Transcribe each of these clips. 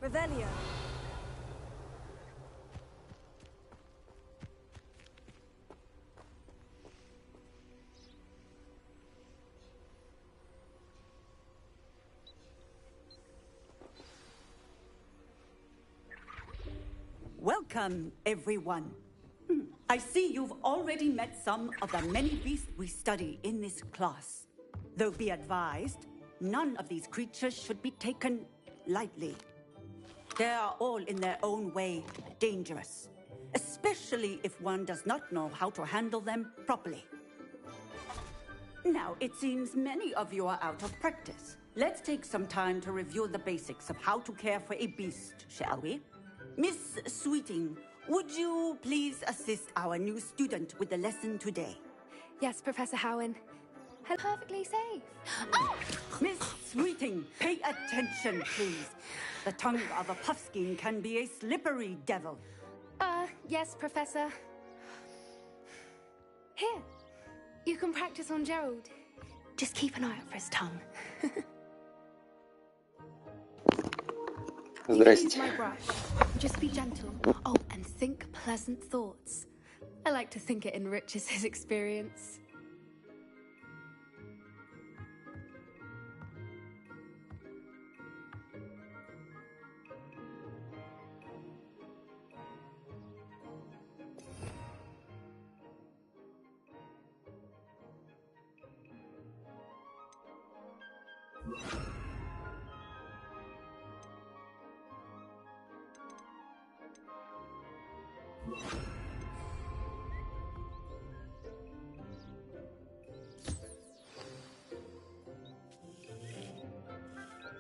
Revelio. Welcome, everyone. I see you've already met some of the many beasts we study in this class. Though be advised, none of these creatures should be taken lightly. They are all in their own way dangerous, especially if one does not know how to handle them properly. Now, it seems many of you are out of practice. Let's take some time to review the basics of how to care for a beast, shall we? Miss Sweeting, would you please assist our new student with the lesson today? Yes, Professor Howen. Perfectly safe. Oh! Miss Sweeting, pay attention, please. The tongue of a puffskein can be a slippery devil. Yes, Professor. Here, you can practice on Gerald. Just keep an eye out for his tongue. You can use my brush. Just be gentle. Oh, and think pleasant thoughts. I like to think it enriches his experience.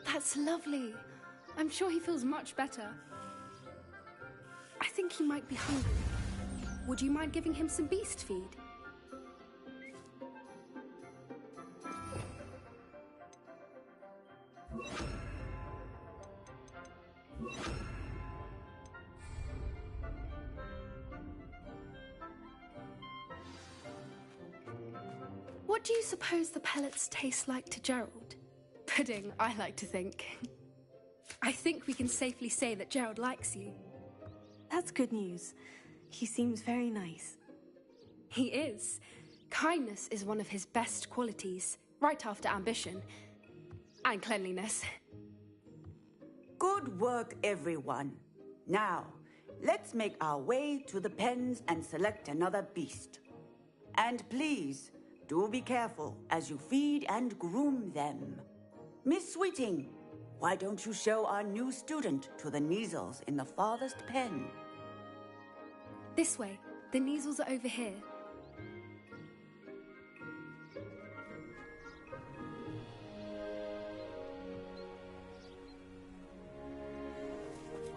That's lovely. I'm sure he feels much better. I think he might be hungry. Would you mind giving him some beast feed? What do you suppose the pellets taste like to Gerald? Pudding, I like to think. I think we can safely say that Gerald likes you. That's good news. He seems very nice. He is. Kindness is one of his best qualities, right after ambition. And cleanliness. Good work, everyone. Now, let's make our way to the pens and select another beast. And please, do be careful as you feed and groom them. Miss Sweeting, why don't you show our new student to the Neasels in the farthest pen? This way. The Neasels are over here.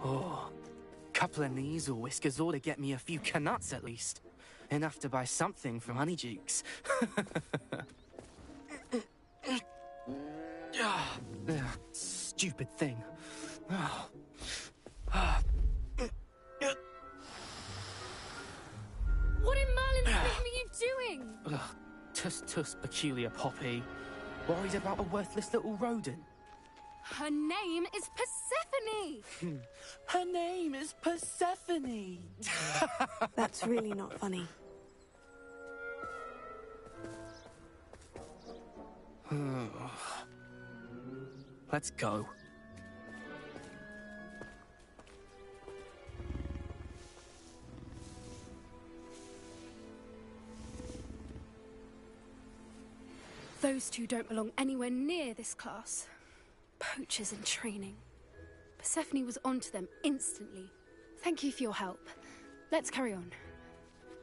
Oh, couple of Neasel whiskers ought to get me a few canuts at least. Enough to buy something from Honeydukes. Stupid thing. What in Merlin's name are you doing? Tuss, peculiar poppy. Worried about a worthless little rodent. Her name is Persephone! Her name is Persephone! That's really not funny. Let's go. Those two don't belong anywhere near this class. Poachers in training. Persephone was onto them instantly. Thank you for your help. Let's carry on.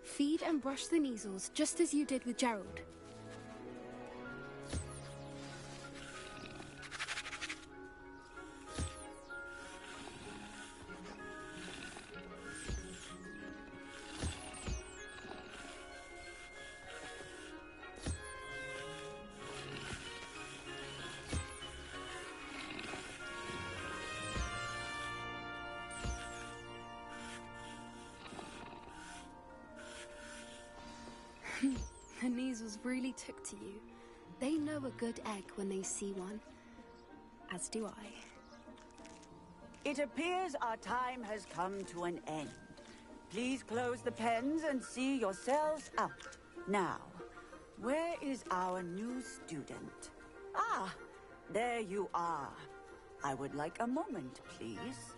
Feed and brush the measles just as you did with Gerald. The measles really took to you. They know a good egg when they see one. As do I. It appears our time has come to an end. Please close the pens and see yourselves out. Now, where is our new student? Ah, there you are. I would like a moment, please.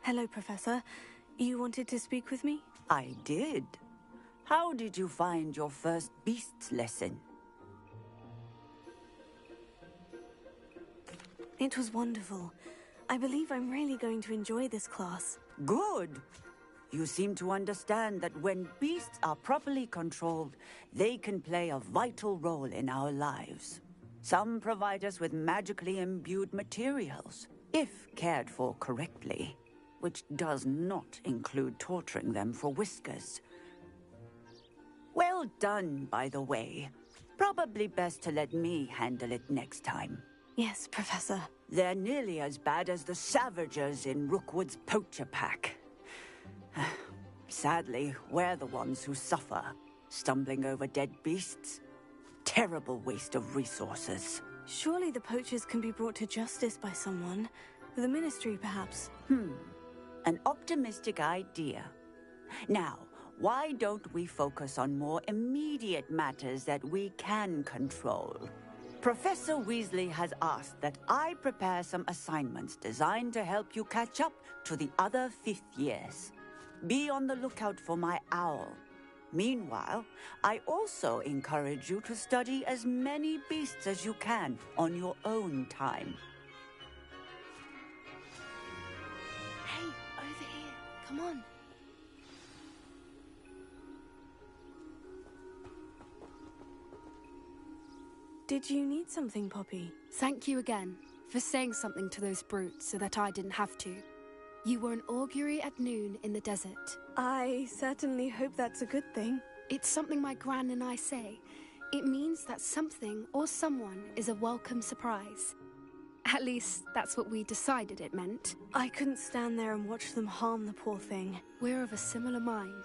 Hello, Professor. You wanted to speak with me? I did. How did you find your first beasts lesson? It was wonderful. I believe I'm really going to enjoy this class. Good. You seem to understand that when beasts are properly controlled, they can play a vital role in our lives. Some provide us with magically imbued materials, if cared for correctly, which does not include torturing them for whiskers. Well done, by the way. Probably best to let me handle it next time. Yes, Professor. They're nearly as bad as the Savagers in Rookwood's poacher pack. Sadly, we're the ones who suffer, stumbling over dead beasts. Terrible waste of resources. Surely the poachers can be brought to justice by someone. The Ministry, perhaps. An optimistic idea. Now, why don't we focus on more immediate matters that we can control? Professor Weasley has asked that I prepare some assignments designed to help you catch up to the other fifth years. Be on the lookout for my owl. Meanwhile, I also encourage you to study as many beasts as you can on your own time. Hey, over here. Come on. Did you need something, Poppy? Thank you again for saying something to those brutes so that I didn't have to. You were an augury at noon in the desert. I certainly hope that's a good thing. It's something my gran and I say. It means that something or someone is a welcome surprise. At least, that's what we decided it meant. I couldn't stand there and watch them harm the poor thing. We're of a similar mind.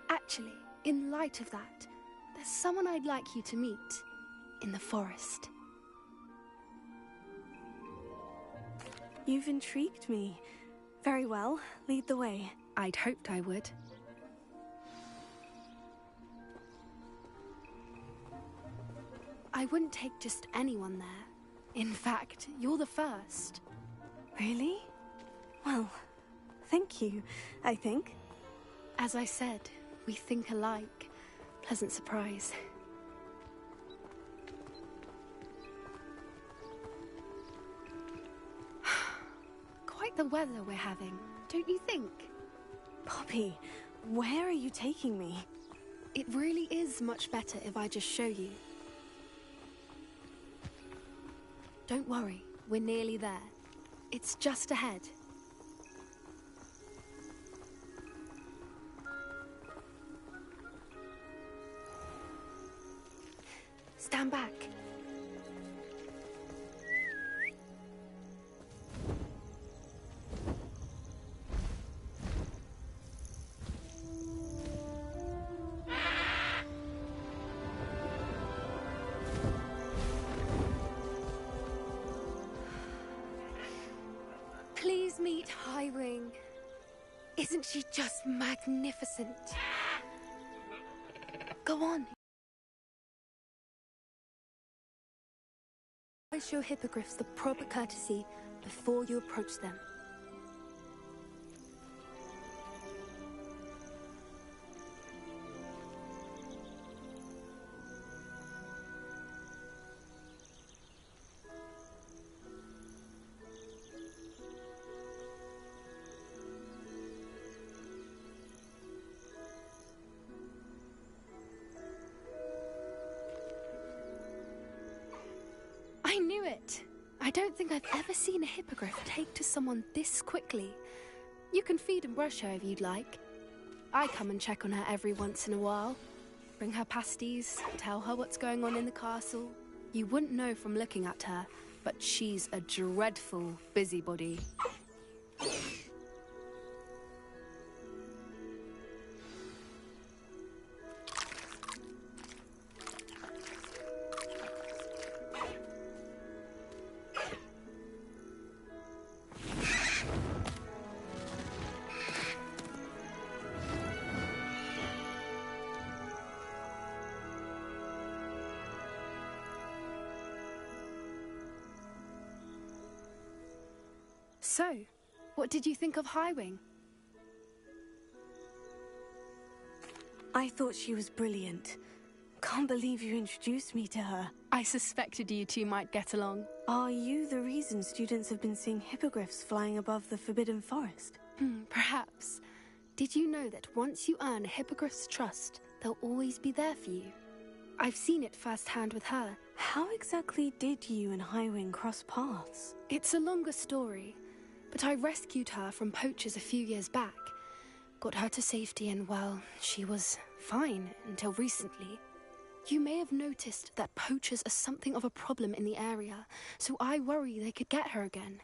Actually, in light of that, there's someone I'd like you to meet. In the forest. You've intrigued me. Very well, lead the way. I'd hoped I would. I wouldn't take just anyone there. In fact, you're the first. Really? Well, thank you, I think. As I said, we think alike. Pleasant surprise. Quite the weather we're having, don't you think? Poppy, where are you taking me? It really is much better if I just show you. Don't worry, we're nearly there. It's just ahead. Stand back. Please meet Highwing. Isn't she just magnificent? Go on. I show hippogriffs the proper courtesy before you approach them. I knew it! I don't think I've ever seen a hippogriff take to someone this quickly. You can feed and brush her if you'd like. I come and check on her every once in a while. Bring her pasties, tell her what's going on in the castle. You wouldn't know from looking at her, but she's a dreadful busybody. So, what did you think of Highwing? I thought she was brilliant. Can't believe you introduced me to her. I suspected you two might get along. Are you the reason students have been seeing hippogriffs flying above the Forbidden Forest? Perhaps. Did you know that once you earn a hippogriff's trust, they'll always be there for you? I've seen it firsthand with her. How exactly did you and Highwing cross paths? It's a longer story, but I rescued her from poachers a few years back. Got her to safety and, well, she was fine until recently. You may have noticed that poachers are something of a problem in the area, so I worry they could get her again.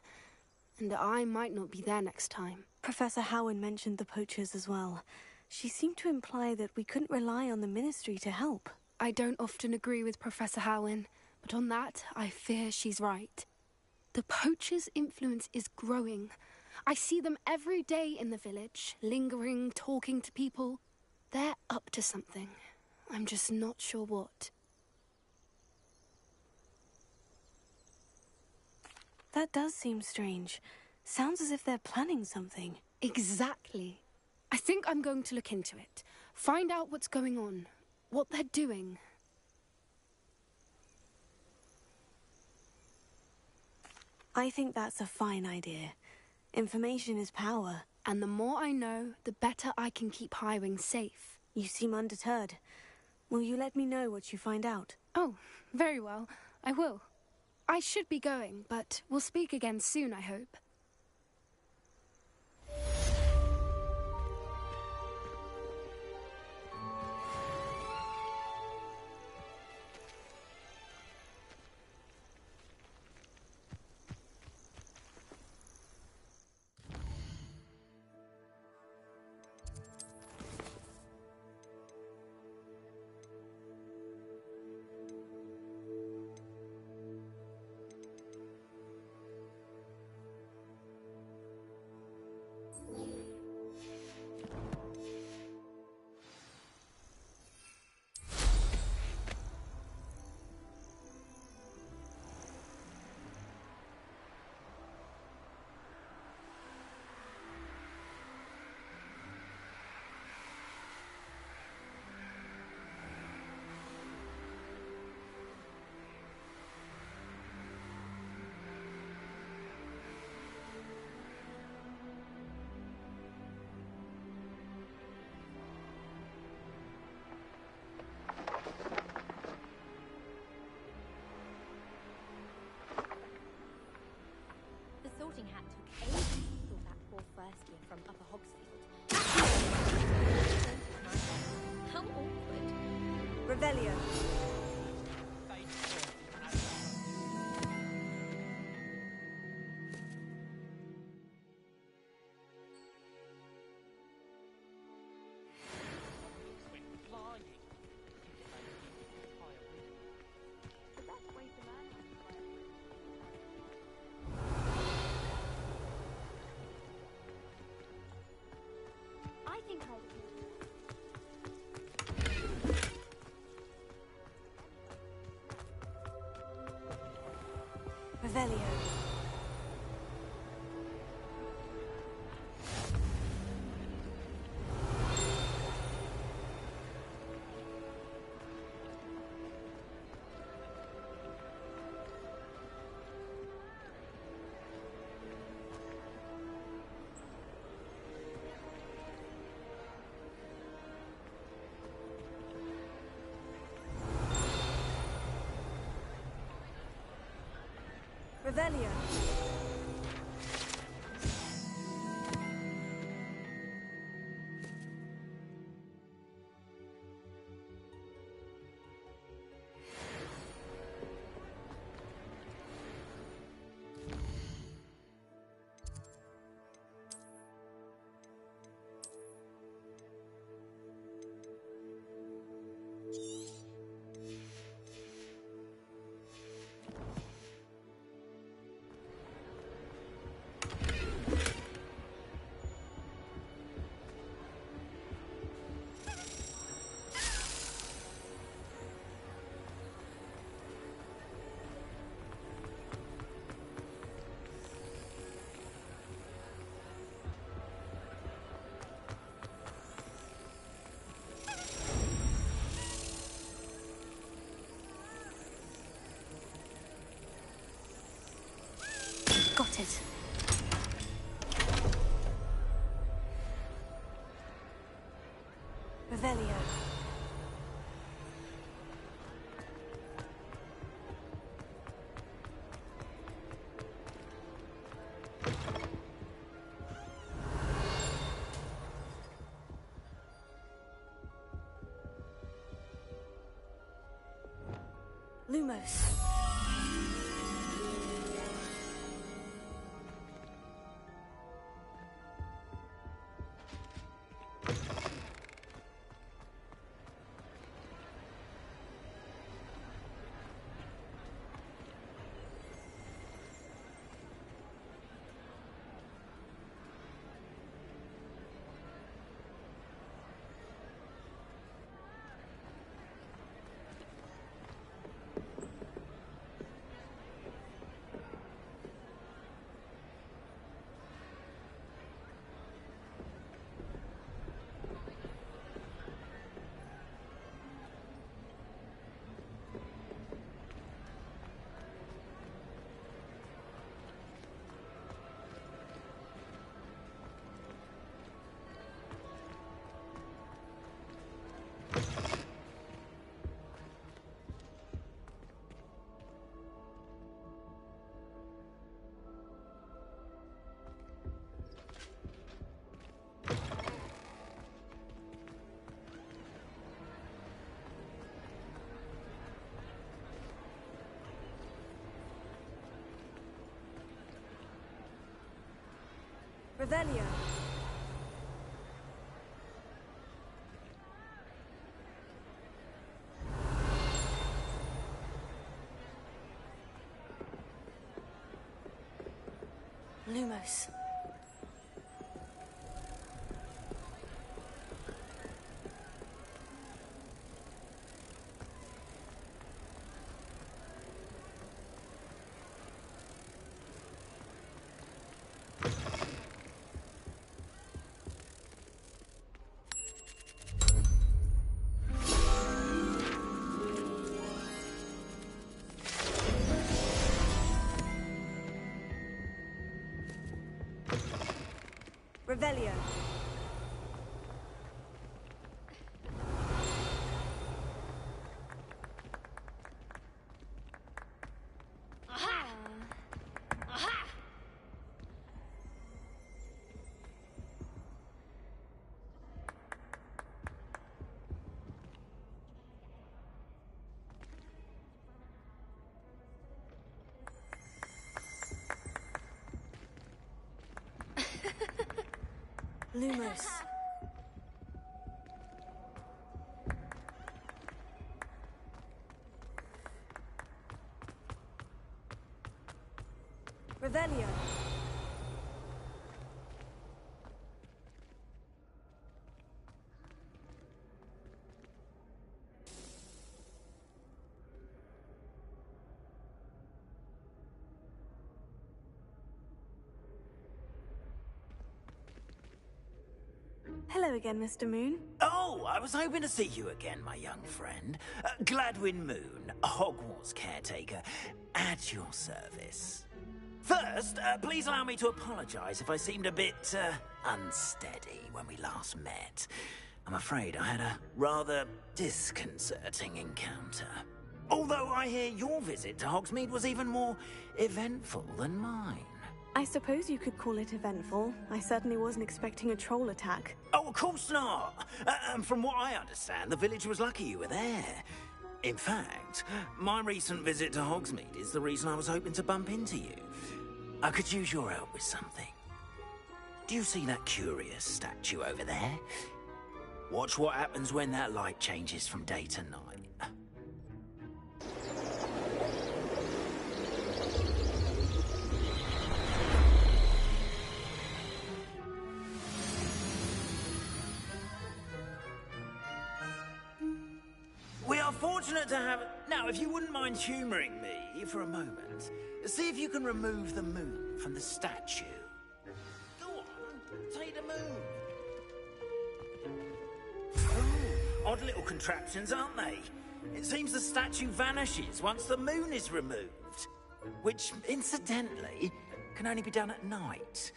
And I might not be there next time. Professor Howen mentioned the poachers as well. She seemed to imply that we couldn't rely on the Ministry to help. I don't often agree with Professor Howen, but on that, I fear she's right. The poachers' influence is growing. I see them every day in the village, lingering, talking to people. They're up to something. I'm just not sure what. That does seem strange. Sounds as if they're planning something. Exactly. I think I'm going to look into it. Find out what's going on, what they're doing. I think that's a fine idea. Information is power. And the more I know, the better I can keep Highwing safe. You seem undeterred. Will you let me know what you find out? Oh, very well. I will. I should be going, but we'll speak again soon, I hope. sorting hat took ages to sort that poor first year from Upper Hogsfield. How awkward. Revelio. I think I'd Revelio. Revelio. Got it. Revelio. Lumos. Revelio. Lumos. Revelio. Aha! Aha! Lumos. Revelio. Hello again, Mr. Moon. Oh, I was hoping to see you again, my young friend. Gladwin Moon, Hogwarts caretaker, at your service. First, please allow me to apologize if I seemed a bit, unsteady when we last met. I'm afraid I had a rather disconcerting encounter. Although I hear your visit to Hogsmeade was even more eventful than mine. I suppose you could call it eventful. I certainly wasn't expecting a troll attack. Oh, of course not. And from what I understand, the village was lucky you were there. In fact, my recent visit to Hogsmeade is the reason I was hoping to bump into you. I could use your help with something. Do you see that curious statue over there? Watch what happens when that light changes from day to night. We are fortunate to have... Now, if you wouldn't mind humouring me for a moment, see if you can remove the moon from the statue. Go on, take the moon. Ooh, odd little contraptions, aren't they? It seems the statue vanishes once the moon is removed. Which, incidentally, can only be done at night.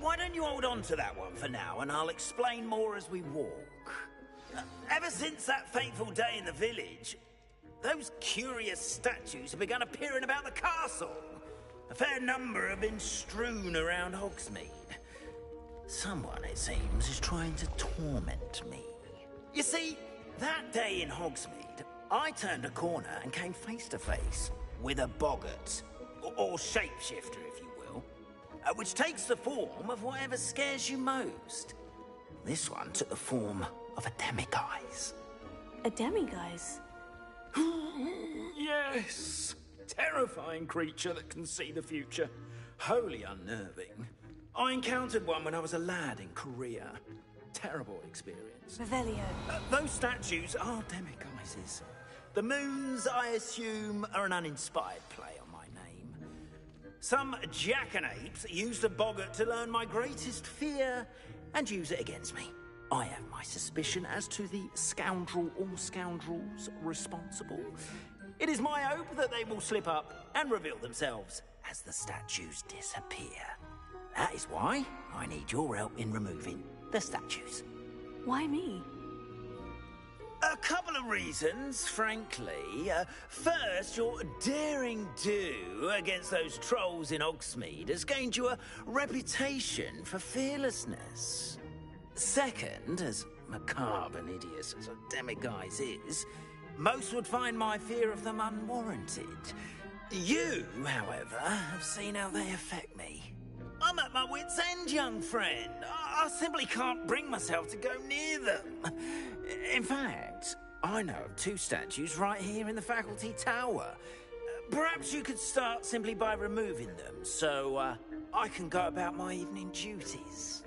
Why don't you hold on to that one for now, and I'll explain more as we walk. Ever since that fateful day in the village, those curious statues have begun appearing about the castle. A fair number have been strewn around Hogsmeade. Someone, it seems, is trying to torment me. You see, that day in Hogsmeade, I turned a corner and came face to face with a boggart, or shapeshifter, if you will, which takes the form of whatever scares you most. This one took the form of a demiguise. A demiguise? Yes. Terrifying creature that can see the future. Wholly unnerving. I encountered one when I was a lad in Korea. Terrible experience. Revelio. Those statues are demiguises. The moons, I assume, are an uninspired play on my name. Some jackanapes used a boggart to learn my greatest fear and use it against me. I have my suspicion as to the scoundrel or scoundrels responsible. It is my hope that they will slip up and reveal themselves as the statues disappear. That is why I need your help in removing the statues. Why me? A couple of reasons, frankly. First, your daring do against those trolls in Hogsmeade has gained you a reputation for fearlessness. Second, as macabre and hideous as a demiguise is, most would find my fear of them unwarranted. You, however, have seen how they affect me. I'm at my wit's end, young friend. I simply can't bring myself to go near them. In fact, I know of two statues right here in the faculty tower. Perhaps you could start simply by removing them, so I can go about my evening duties.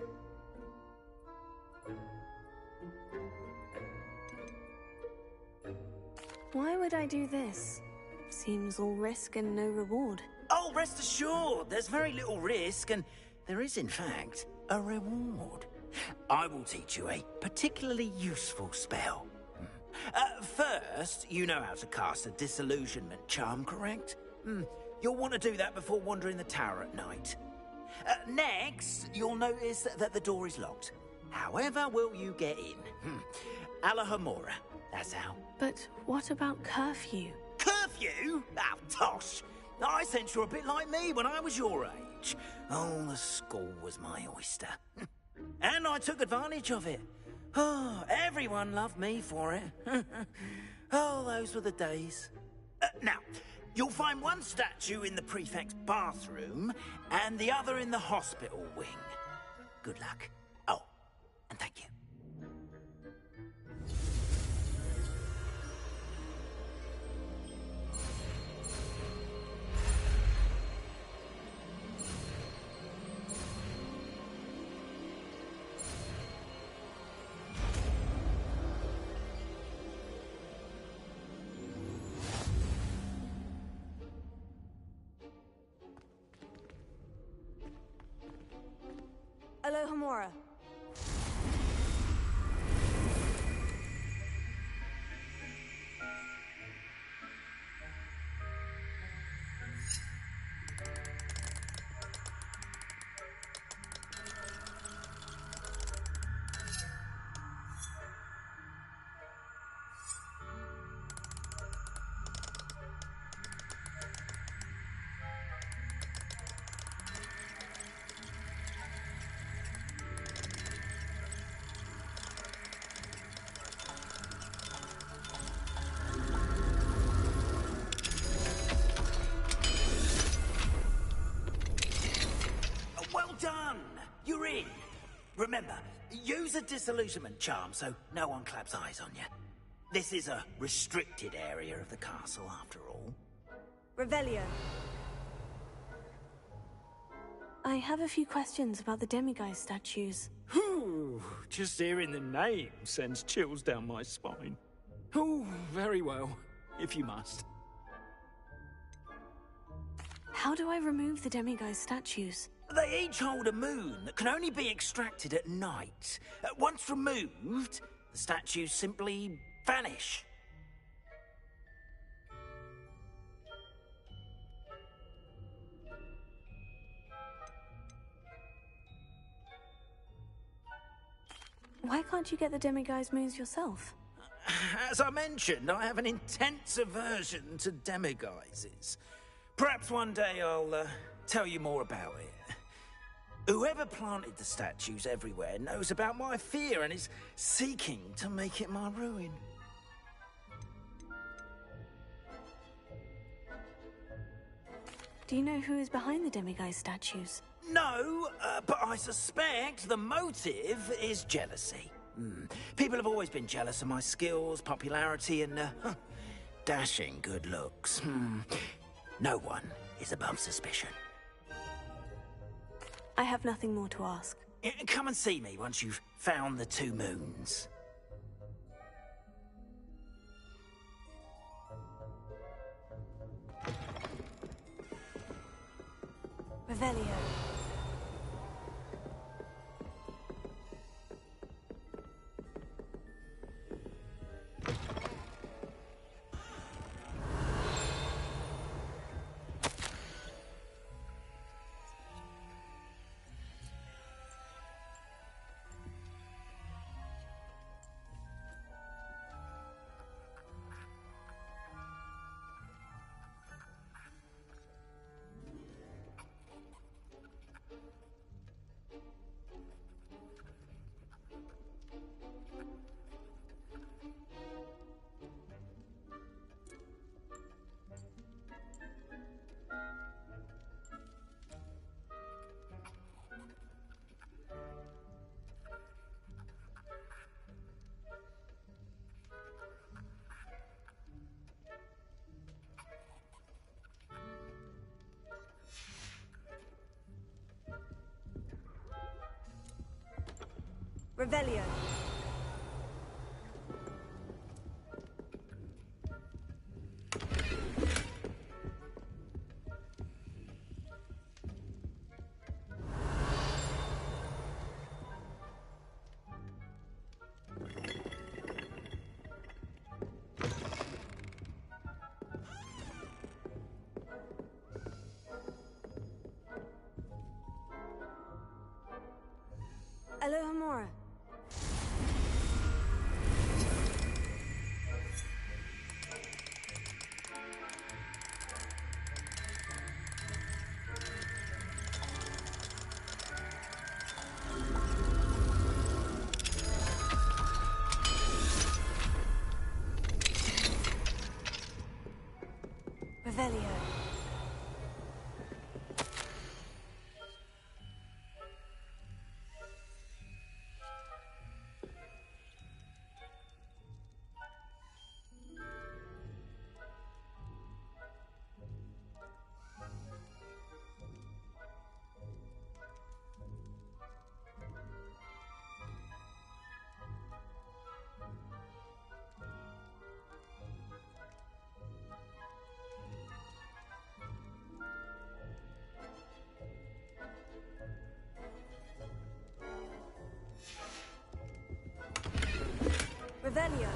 Why would I do this? Seems all risk and no reward. Oh, rest assured, there's very little risk, and there is, in fact, a reward. I will teach you a particularly useful spell. First, you know how to cast a disillusionment charm, correct? You'll want to do that before wandering the tower at night. Next, you'll notice that the door is locked. However will you get in? Alahomora, that's how. But what about curfew? Curfew? Oh, tosh! I sense you're a bit like me when I was your age. Oh, the school was my oyster. And I took advantage of it. Oh, everyone loved me for it. Oh, those were the days. Now, you'll find one statue in the prefect's bathroom and the other in the hospital wing. Good luck. Oh, Alohomora. Well done! You're in. Remember, use a disillusionment charm so no one claps eyes on you. This is a restricted area of the castle, after all. Revelio. I have a few questions about the demiguise statues. Whew, just hearing the name sends chills down my spine. Oh, very well, if you must. How do I remove the demiguise statues? They each hold a moon that can only be extracted at night. Once removed, the statues simply vanish. Why can't you get the demiguise moons yourself? As I mentioned, I have an intense aversion to demiguises. Perhaps one day I'll tell you more about it. Whoever planted the statues everywhere knows about my fear and is seeking to make it my ruin. Do you know who is behind the demiguise statues? No, but I suspect the motive is jealousy. People have always been jealous of my skills, popularity, and dashing good looks. No one is above suspicion. I have nothing more to ask. Come and see me once you've found the two moons. Revelio. Revelio. Alohomora. Revelio. Revelio.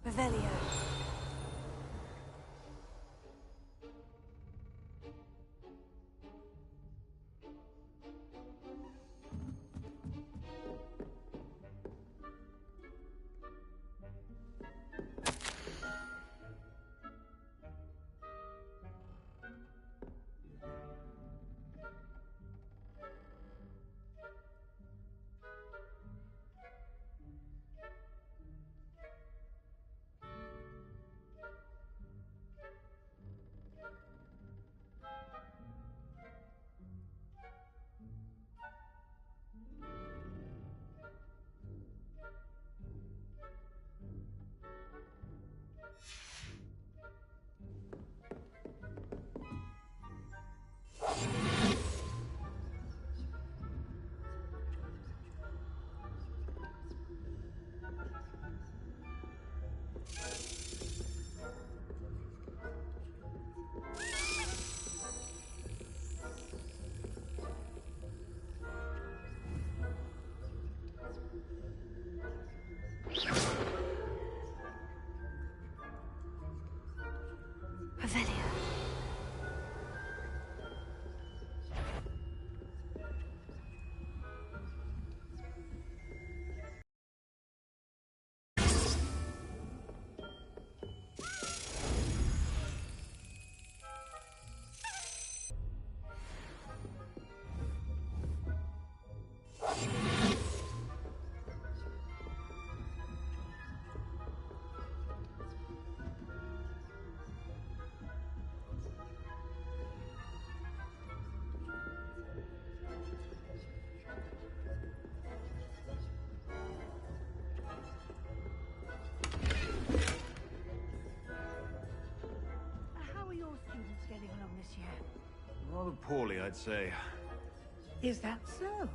Revelio. Revelio. How are your students getting along this year? Rather poorly, I'd say. Is that so?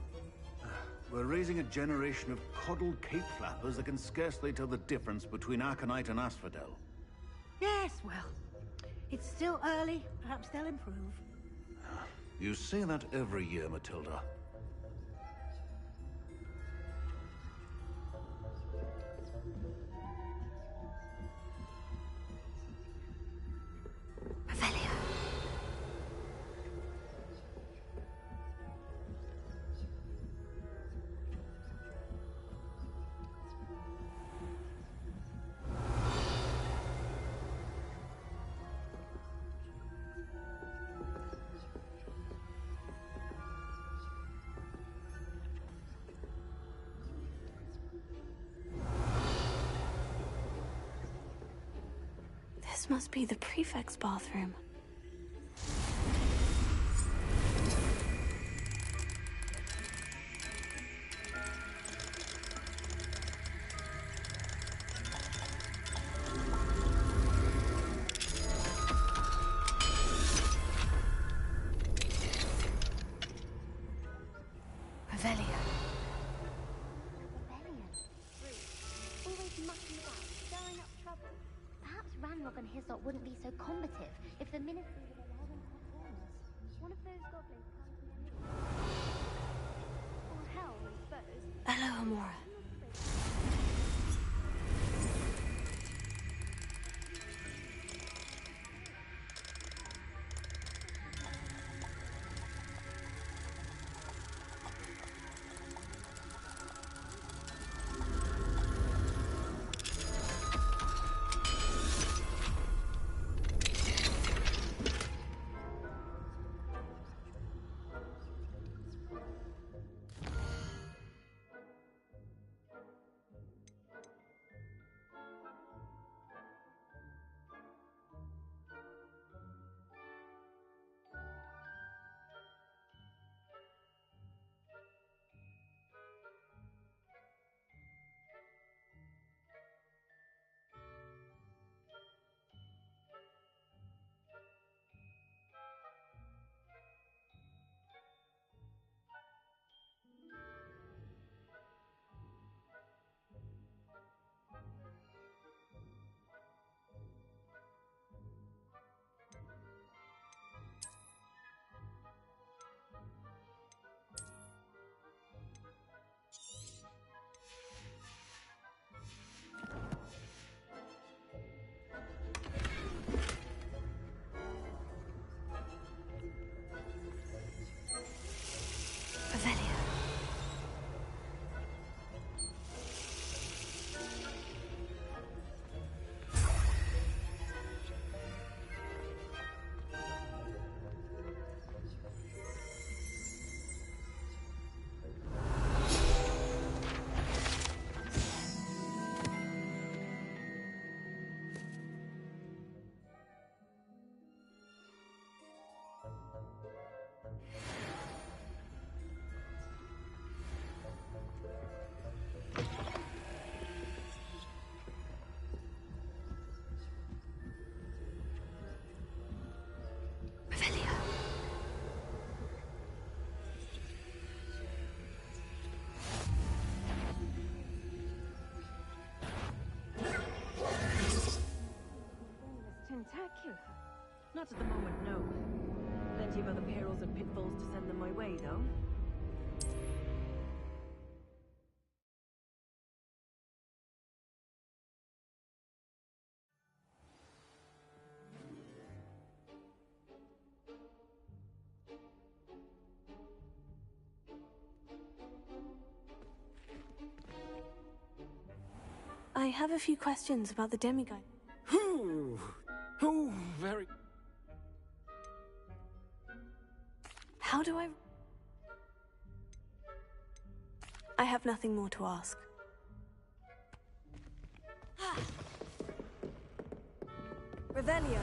We're raising a generation of coddled cape flappers that can scarcely tell the difference between Aconite and Asphodel. Yes, well, it's still early. Perhaps they'll improve. You say that every year, Matilda. Revelio. This must be the prefect's bathroom. Revelio. Rebellion. Always mucking about, stirring up trouble. Perhaps Ranrock and his lot wouldn't be so combative if the ministry would allow them to perform us. One of those goblins comes from the or hell, I suppose. Hello, Amora. Plenty of other perils and pitfalls to send them my way, though. I have a few questions about the demigod. Oh, very... How do I have nothing more to ask. Revelio.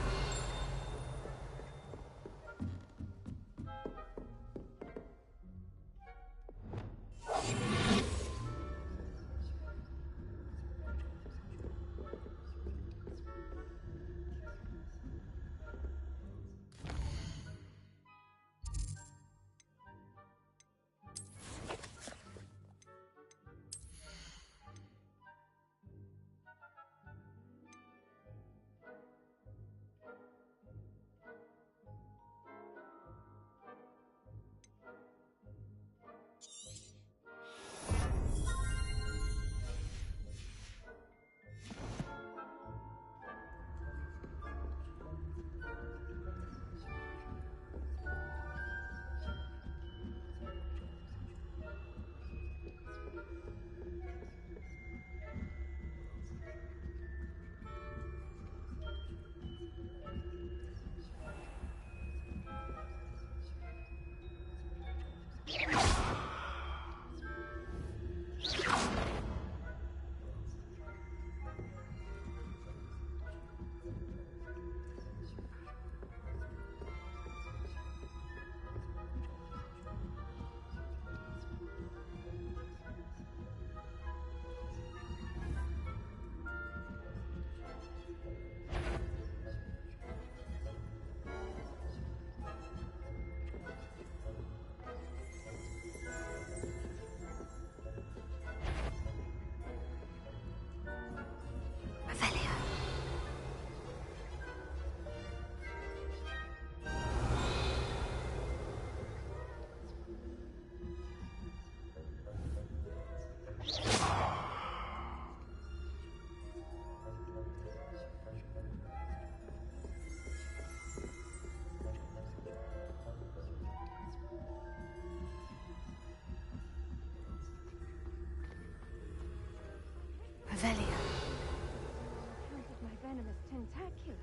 My venomous tentaculum.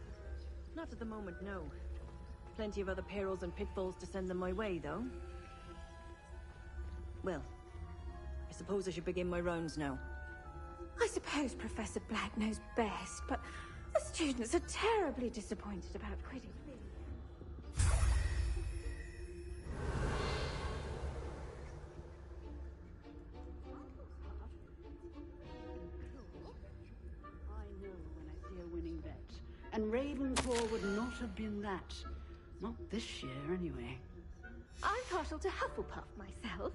Not at the moment, no. Plenty of other perils and pitfalls to send them my way, though. Well, I suppose I should begin my rounds now. I suppose Professor Black knows best, but the students are terribly disappointed about quitting. And Ravenclaw would not have been that. Not this year, anyway. I'm partial to Hufflepuff myself.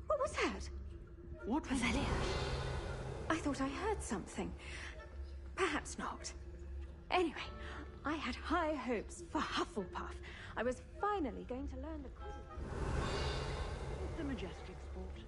What was that? What was that? I thought I heard something. Perhaps not. Anyway, I had high hopes for Hufflepuff. I was finally going to learn the Quidditch. The majestic sport.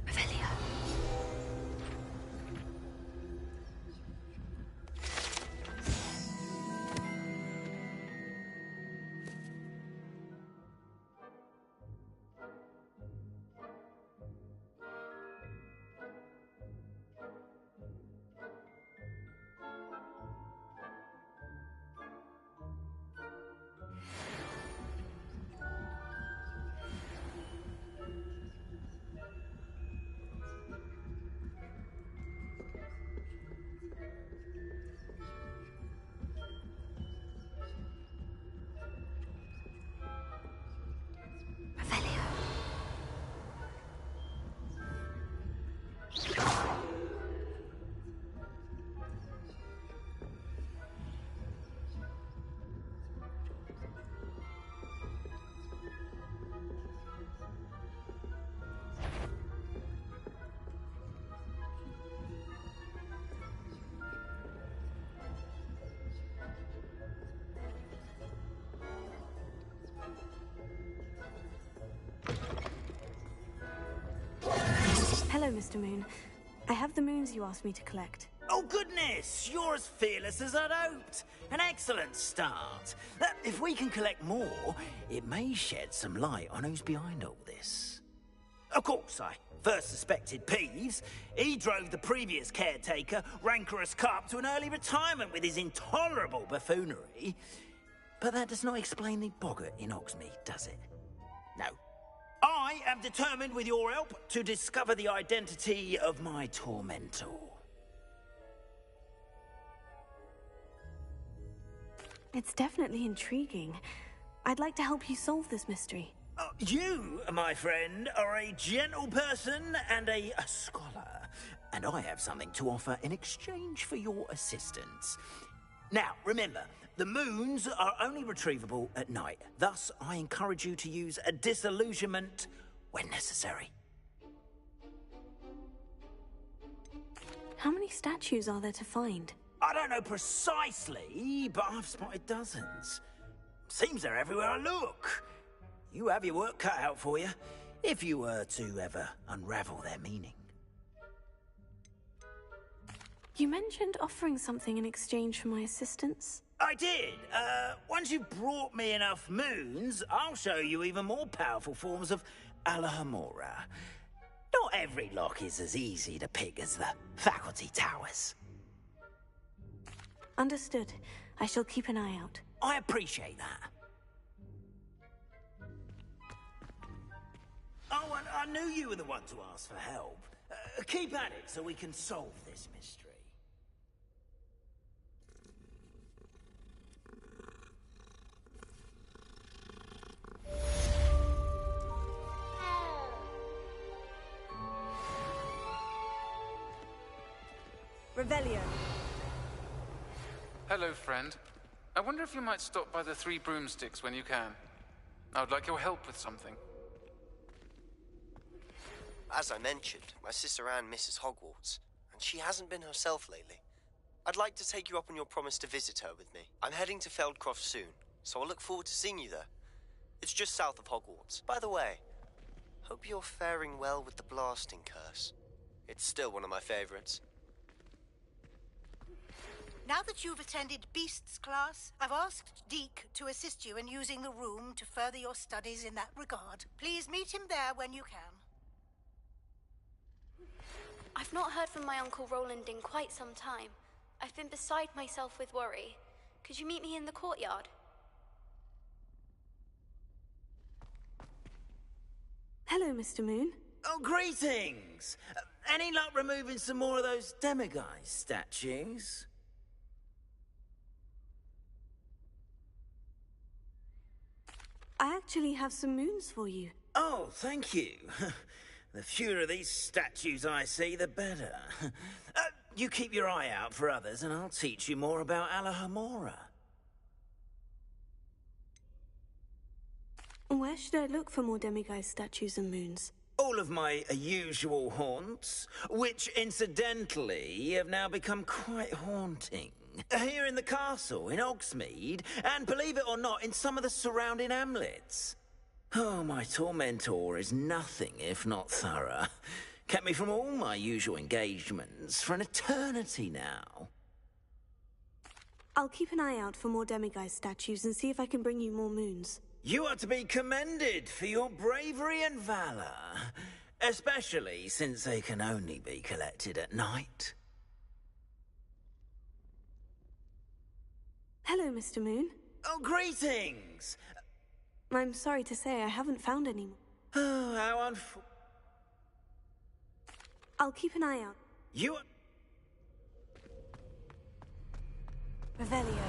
Revelio. Hello, Mr. Moon. I have the moons you asked me to collect. Oh, goodness! You're as fearless as I'd hoped. An excellent start. If we can collect more, it may shed some light on who's behind all this. Of course, I first suspected Peeves. He drove the previous caretaker, Rancorous Carp, to an early retirement with his intolerable buffoonery. But that does not explain the boggart in Oxmead, does it? No. I am determined, with your help, to discover the identity of my tormentor. It's definitely intriguing. I'd like to help you solve this mystery. You, my friend, are a gentle person and a scholar, and I have something to offer in exchange for your assistance. Now, remember, the moons are only retrievable at night. Thus, I encourage you to use a disillusionment when necessary. How many statues are there to find? I don't know precisely, but I've spotted dozens. Seems they're everywhere I look. You have your work cut out for you, if you were to ever unravel their meaning. You mentioned offering something in exchange for my assistance? I did. Once you've brought me enough moons, I'll show you even more powerful forms of Alahomora. Not every lock is as easy to pick as the faculty towers. Understood. I shall keep an eye out. I appreciate that. Oh, and I knew you were the one to ask for help. Keep at it so we can solve this mystery. Revelio. Hello, friend. I wonder if you might stop by the Three Broomsticks when you can. I would like your help with something. As I mentioned, my sister Anne misses Hogwarts, and she hasn't been herself lately. I'd like to take you up on your promise to visit her with me. I'm heading to Feldcroft soon, so I'll look forward to seeing you there. It's just south of Hogwarts. By the way, hope you're faring well with the blasting curse. It's still one of my favorites. Now that you've attended Beasts class, I've asked Deke to assist you in using the room to further your studies in that regard. Please meet him there when you can. I've not heard from my Uncle Roland in quite some time. I've been beside myself with worry. Could you meet me in the courtyard? Hello, Mr. Moon. Oh, greetings! Any luck removing some more of those demiguise statues? I actually have some moons for you. Oh, thank you. The fewer of these statues I see, the better. You keep your eye out for others, and I'll teach you more about Alahomora. Where should I look for more demiguise statues and moons? All of my usual haunts, which, incidentally, have now become quite haunting. Here in the castle, in Oxmead, and believe it or not, in some of the surrounding hamlets. Oh, my tormentor is nothing if not thorough. Kept me from all my usual engagements for an eternity now. I'll keep an eye out for more demiguise statues and see if I can bring you more moons. You are to be commended for your bravery and valor, especially since they can only be collected at night. Hello, Mr. Moon. Oh, greetings! I'm sorry to say I haven't found any more. Oh, how I'll keep an eye out. You... Revelio.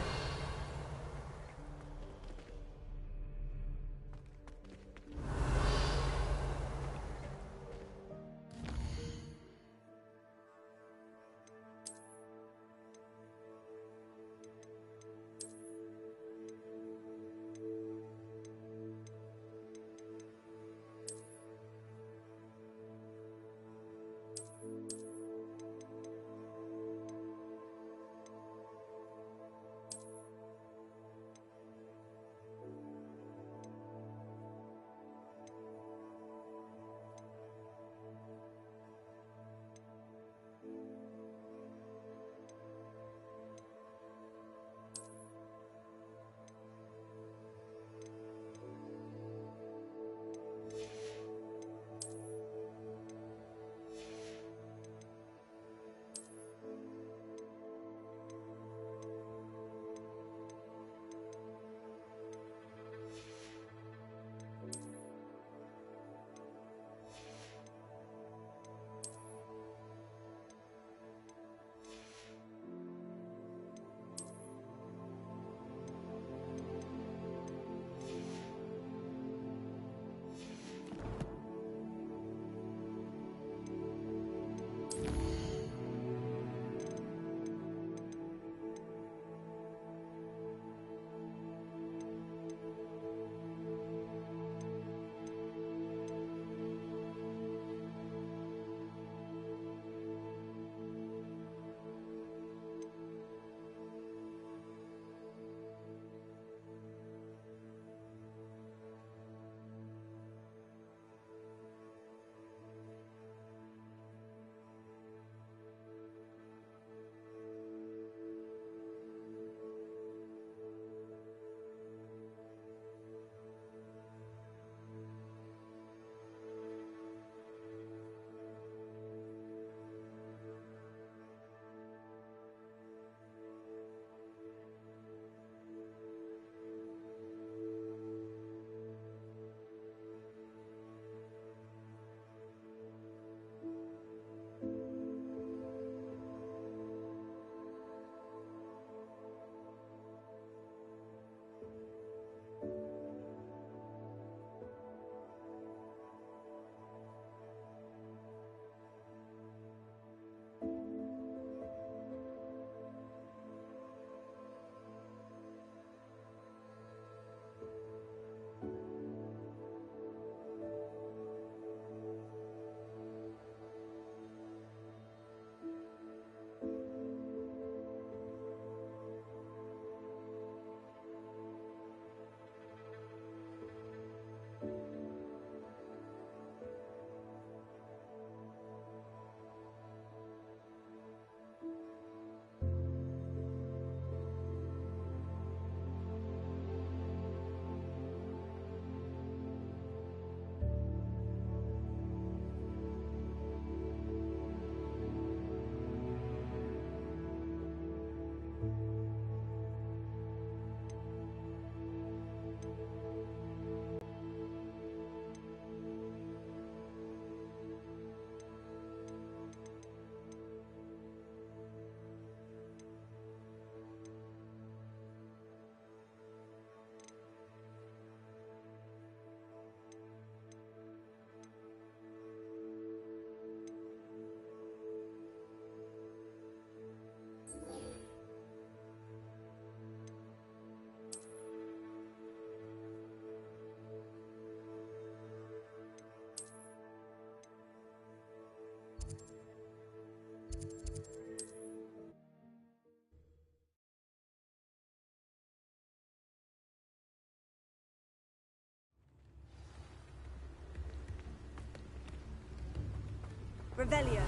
Revelio.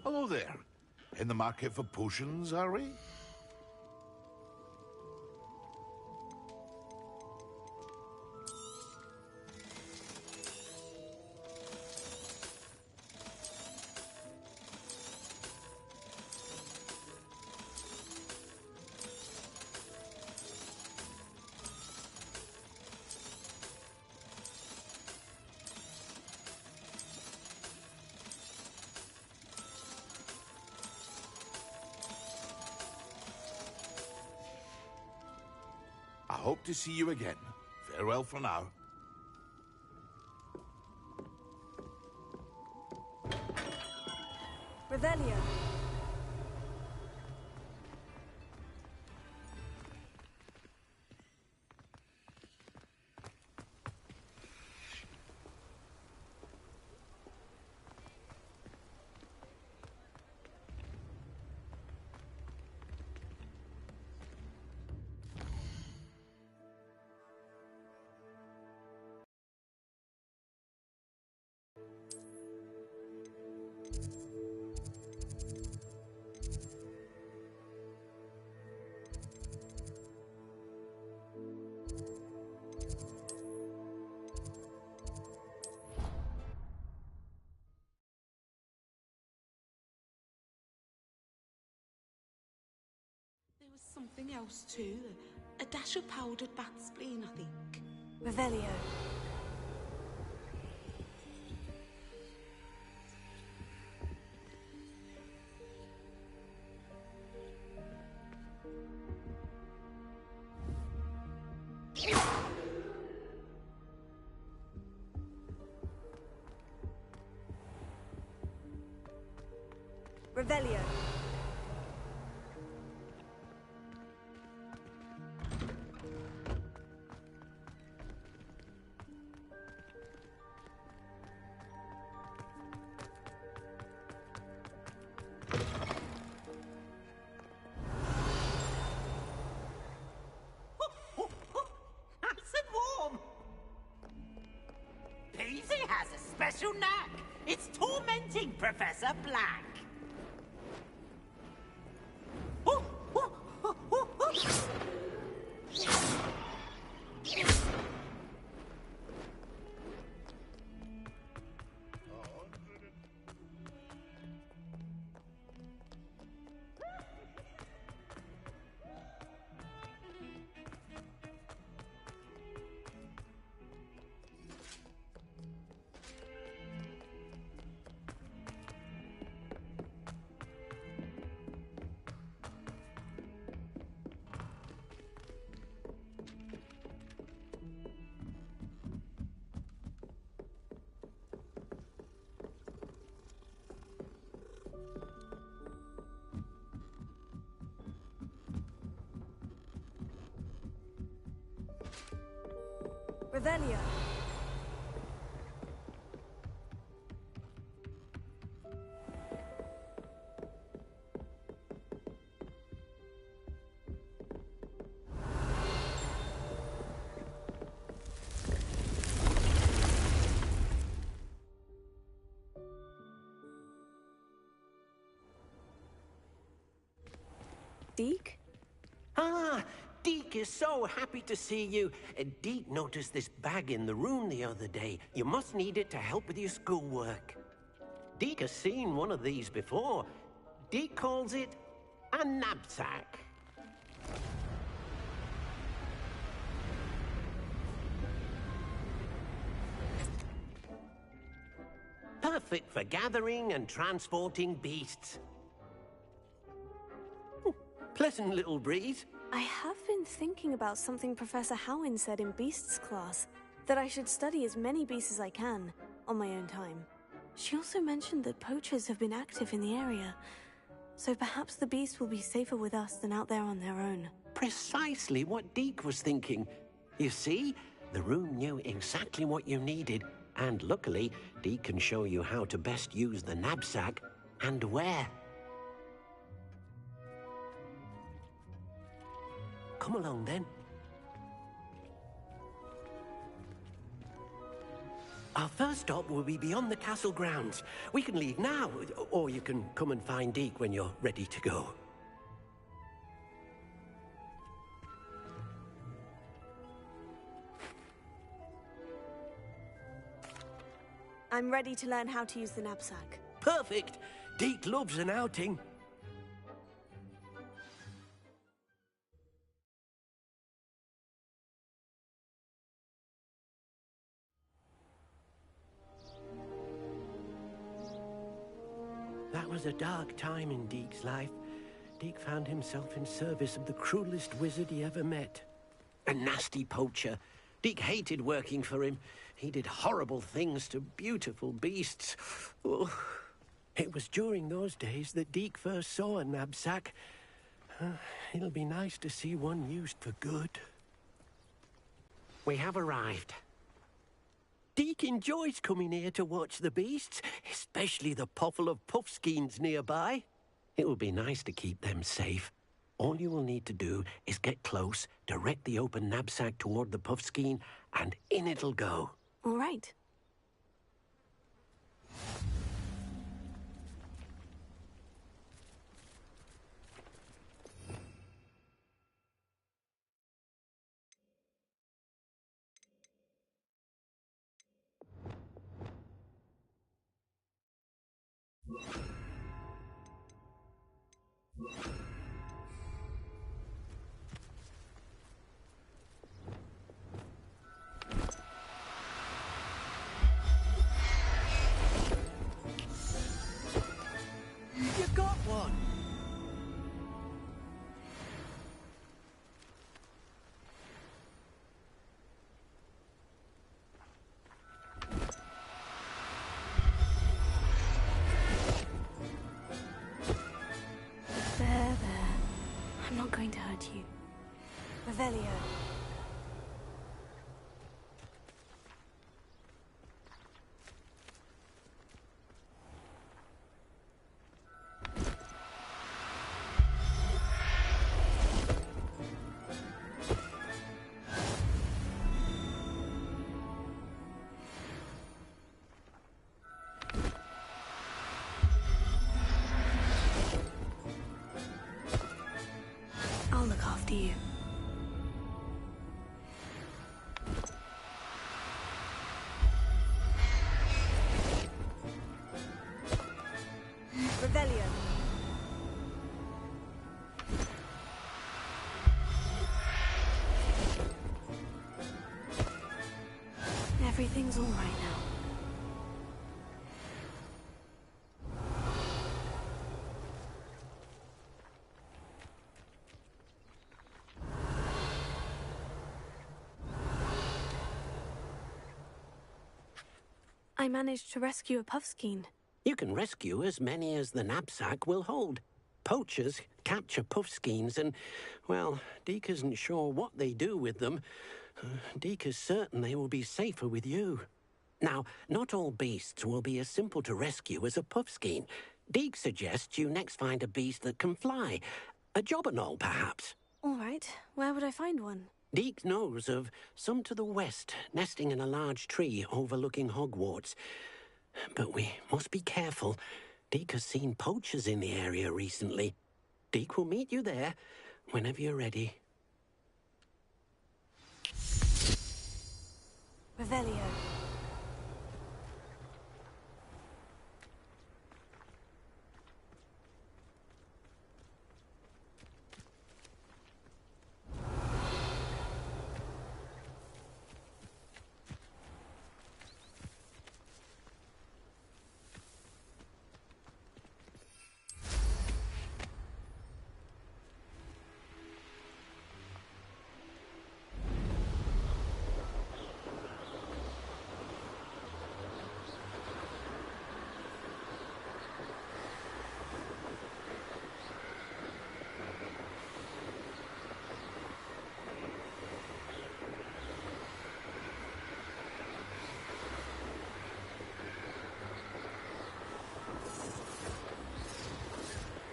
Hello there. In the market for potions, are we? I hope to see you again. Farewell for now. Revelio. There was something else too. A dash of powdered bat spleen, I think. Revelio. Revelio. Nice and warm. Peasy has a special knack. It's tormenting Professor Black. Revelio. Deke? Ah, Deke is so happy to see you. Deke noticed this bag in the room the other day. You must need it to help with your schoolwork. Deke has seen one of these before. Deke calls it a knapsack. Perfect for gathering and transporting beasts. Pleasant little breeze. I have been thinking about something Professor Howin said in Beasts class, that I should study as many beasts as I can, on my own time. She also mentioned that poachers have been active in the area, so perhaps the beasts will be safer with us than out there on their own. Precisely what Deke was thinking. You see, the room knew exactly what you needed, and luckily, Deke can show you how to best use the knapsack and where. Come along, then. Our first stop will be beyond the castle grounds. We can leave now, or you can come and find Deke when you're ready to go. I'm ready to learn how to use the knapsack. Perfect! Deke loves an outing. That was a dark time in Deke's life. Deke found himself in service of the cruelest wizard he ever met. A nasty poacher. Deke hated working for him. He did horrible things to beautiful beasts. Oh. It was during those days that Deke first saw a knapsack. It'll be nice to see one used for good. We have arrived. Deke enjoys coming here to watch the beasts, especially the potful of puffskeins nearby. It will be nice to keep them safe. All you will need to do is get close, direct the open knapsack toward the puffskein, and in it'll go. All right. You got one! There. I'm not going to hurt you. Revelio. I'll look after you. Revelio. Everything's all right now. I managed to rescue a puffskein. You can rescue as many as the knapsack will hold. Poachers capture puffskeins and, well, Deke isn't sure what they do with them. Deke is certain they will be safer with you. Now, not all beasts will be as simple to rescue as a puffskein. Deke suggests you next find a beast that can fly. A jobberknoll, perhaps. All right. Where would I find one? Deke knows of some to the west, nesting in a large tree overlooking Hogwarts. But we must be careful. Deke has seen poachers in the area recently. Deke will meet you there whenever you're ready. Revelio.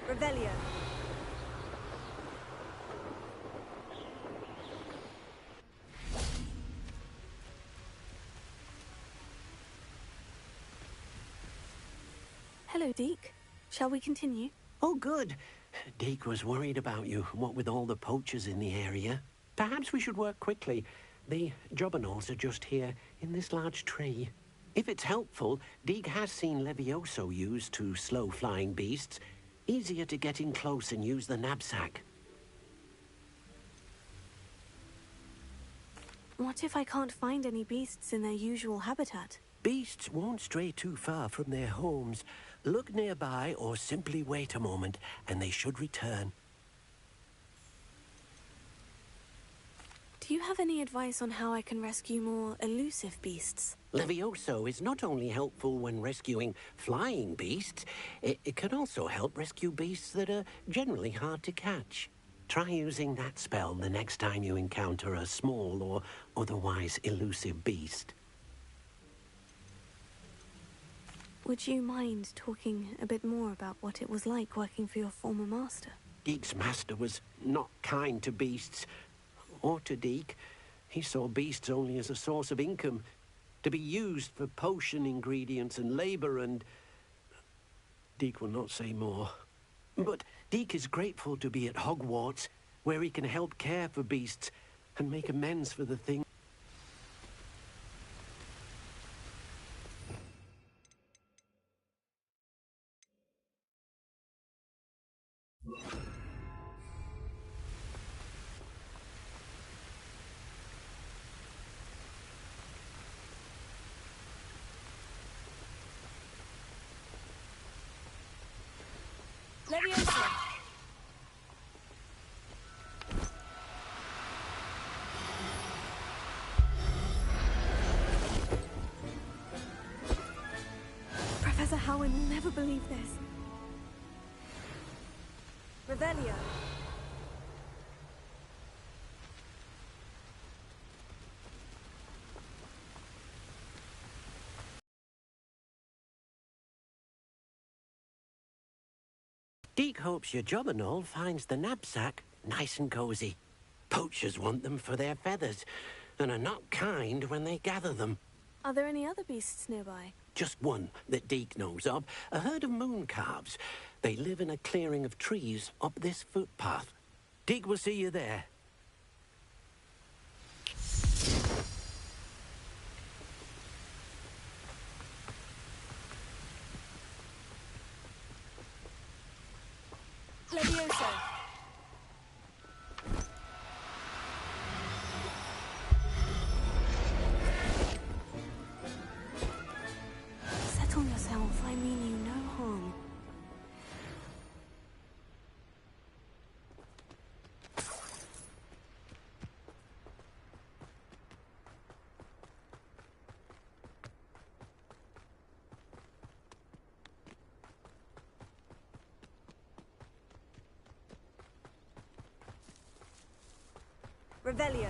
Revelio. Hello, Deke. Shall we continue? Oh, good. Deke was worried about you, what with all the poachers in the area. Perhaps we should work quickly. The jobberknolls are just here, in this large tree. If it's helpful, Deke has seen Levioso used to slow flying beasts. Easier to get in close and use the knapsack. What if I can't find any beasts in their usual habitat? Beasts won't stray too far from their homes. Look nearby or simply wait a moment, and they should return. Do you have any advice on how I can rescue more elusive beasts? Levioso is not only helpful when rescuing flying beasts, it can also help rescue beasts that are generally hard to catch. Try using that spell the next time you encounter a small or otherwise elusive beast. Would you mind talking a bit more about what it was like working for your former master? Deke's master was not kind to beasts, or to Deke. He saw beasts only as a source of income, to be used for potion ingredients and labor, and Deke will not say more. But Deke is grateful to be at Hogwarts, where he can help care for beasts and make amends for the things. Leviosa! Professor Howin will never believe this. Revelio. Deke hopes your jobberknoll finds the knapsack nice and cozy. Poachers want them for their feathers, and are not kind when they gather them. Are there any other beasts nearby? Just one that Deke knows of, a herd of moon calves. They live in a clearing of trees up this footpath. Deke will see you there. Leviosa! Settle yourself, I mean you no harm. Revelio.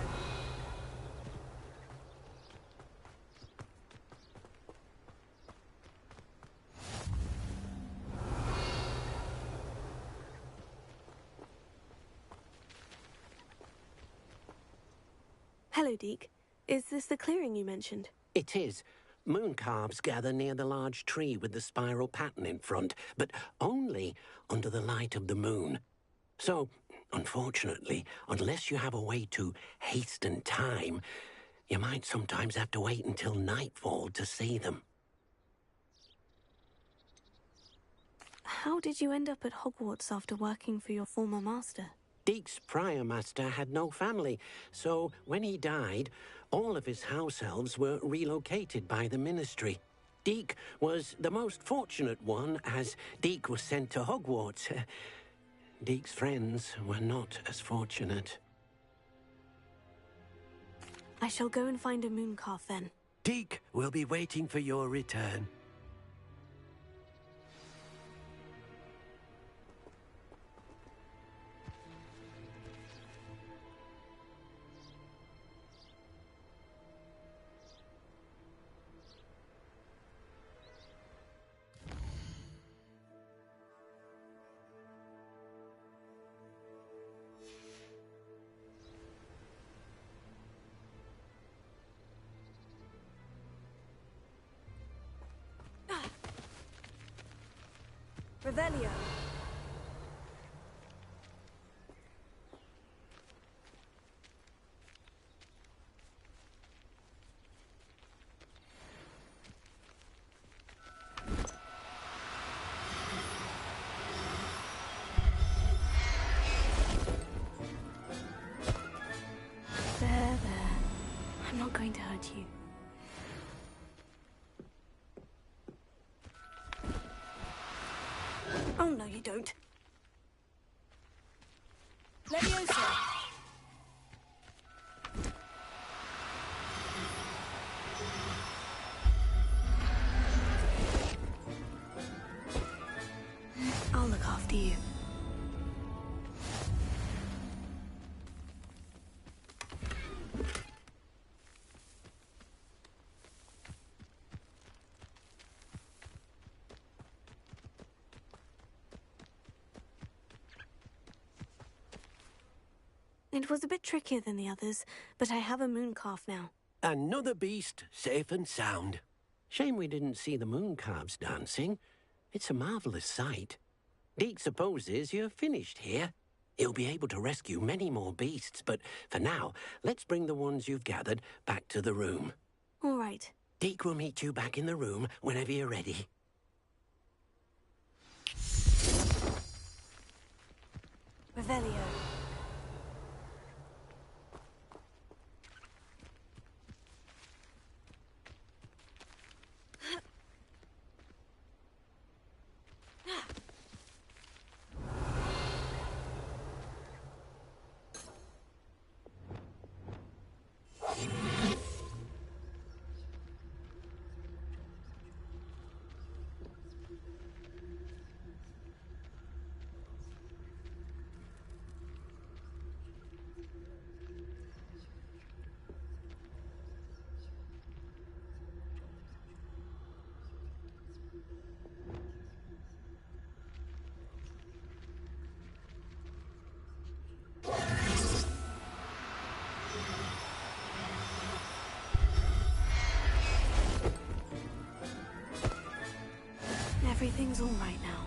Hello, Deke. Is this the clearing you mentioned? It is. Moon calves gather near the large tree with the spiral pattern in front, but only under the light of the moon. So, unfortunately, unless you have a way to hasten time, you might sometimes have to wait until nightfall to see them. How did you end up at Hogwarts after working for your former master? Deke's prior master had no family, so when he died, all of his house elves were relocated by the ministry. Deke was the most fortunate one, as Deke was sent to Hogwarts. Deke's friends were not as fortunate. I shall go and find a mooncalf then. Deke will be waiting for your return. Revelio. There. I'm not going to hurt you. Oh, no, you don't. Leviosa! I'll look after you. It was a bit trickier than the others, but I have a moon calf now. Another beast, safe and sound. Shame we didn't see the moon calves dancing. It's a marvelous sight. Deke supposes you're finished here. He'll be able to rescue many more beasts, but for now, let's bring the ones you've gathered back to the room. All right. Deke will meet you back in the room whenever you're ready. Revelio. Everything's all right now.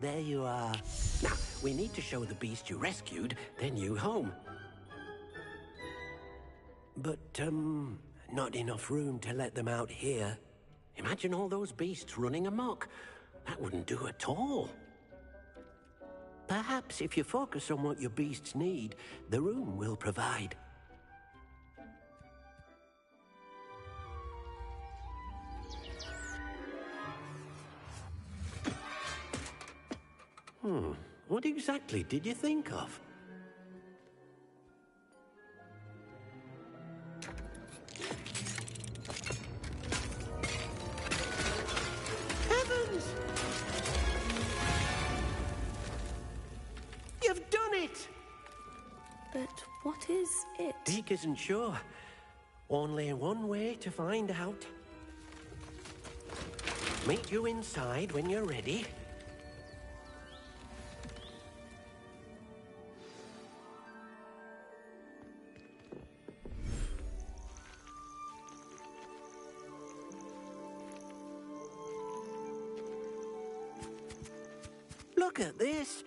There you are. Now, we need to show the beast you rescued their new home. But, not enough room to let them out here. Imagine all those beasts running amok. That wouldn't do at all. Perhaps if you focus on what your beasts need, the room will provide. What exactly did you think of? Heavens! You've done it! But what is it? Deke isn't sure. Only one way to find out. Meet you inside when you're ready. Look at this.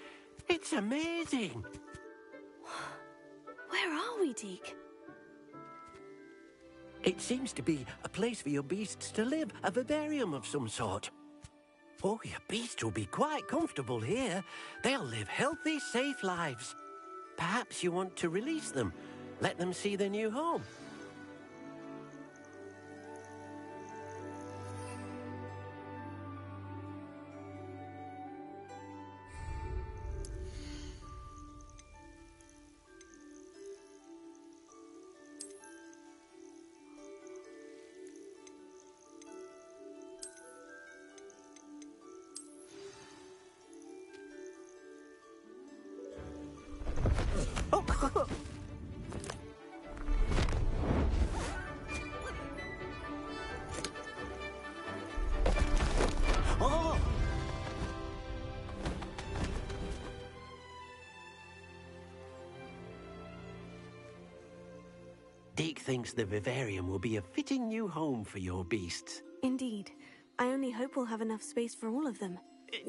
It's amazing. Where are we, Deke? It seems to be a place for your beasts to live, a vivarium of some sort. Oh, your beasts will be quite comfortable here. They'll live healthy, safe lives. Perhaps you want to release them, let them see their new home. Deke thinks the vivarium will be a fitting new home for your beasts. Indeed. I only hope we'll have enough space for all of them.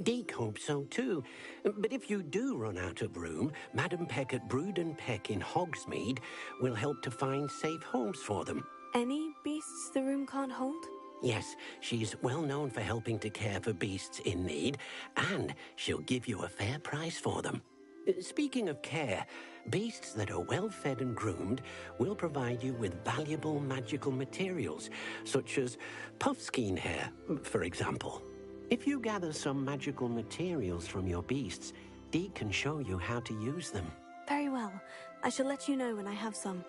Deke hopes so too. But if you do run out of room, Madam Peck at Brood and Peck in Hogsmeade will help to find safe homes for them. Any beasts the room can't hold? Yes, she's well known for helping to care for beasts in need, and she'll give you a fair price for them. Speaking of care, beasts that are well fed and groomed will provide you with valuable magical materials, such as puffskein hair, for example. If you gather some magical materials from your beasts, Deke can show you how to use them. Very well. I shall let you know when I have some.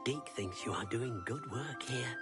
Deke thinks you are doing good work here.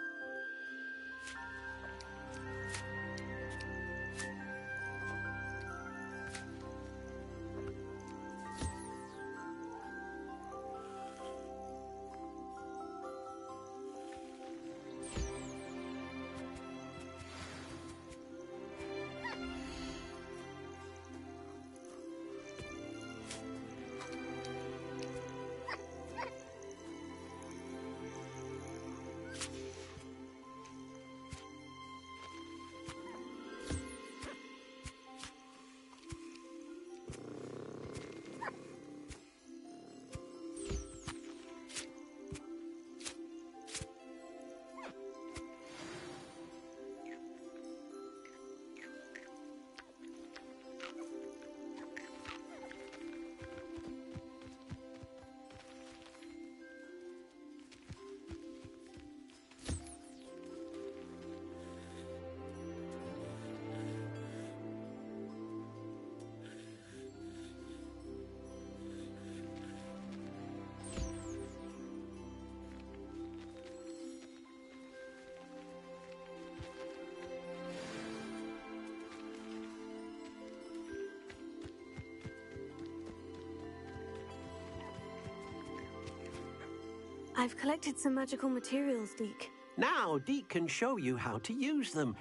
I've collected some magical materials, Deke. Now Deke can show you how to use them.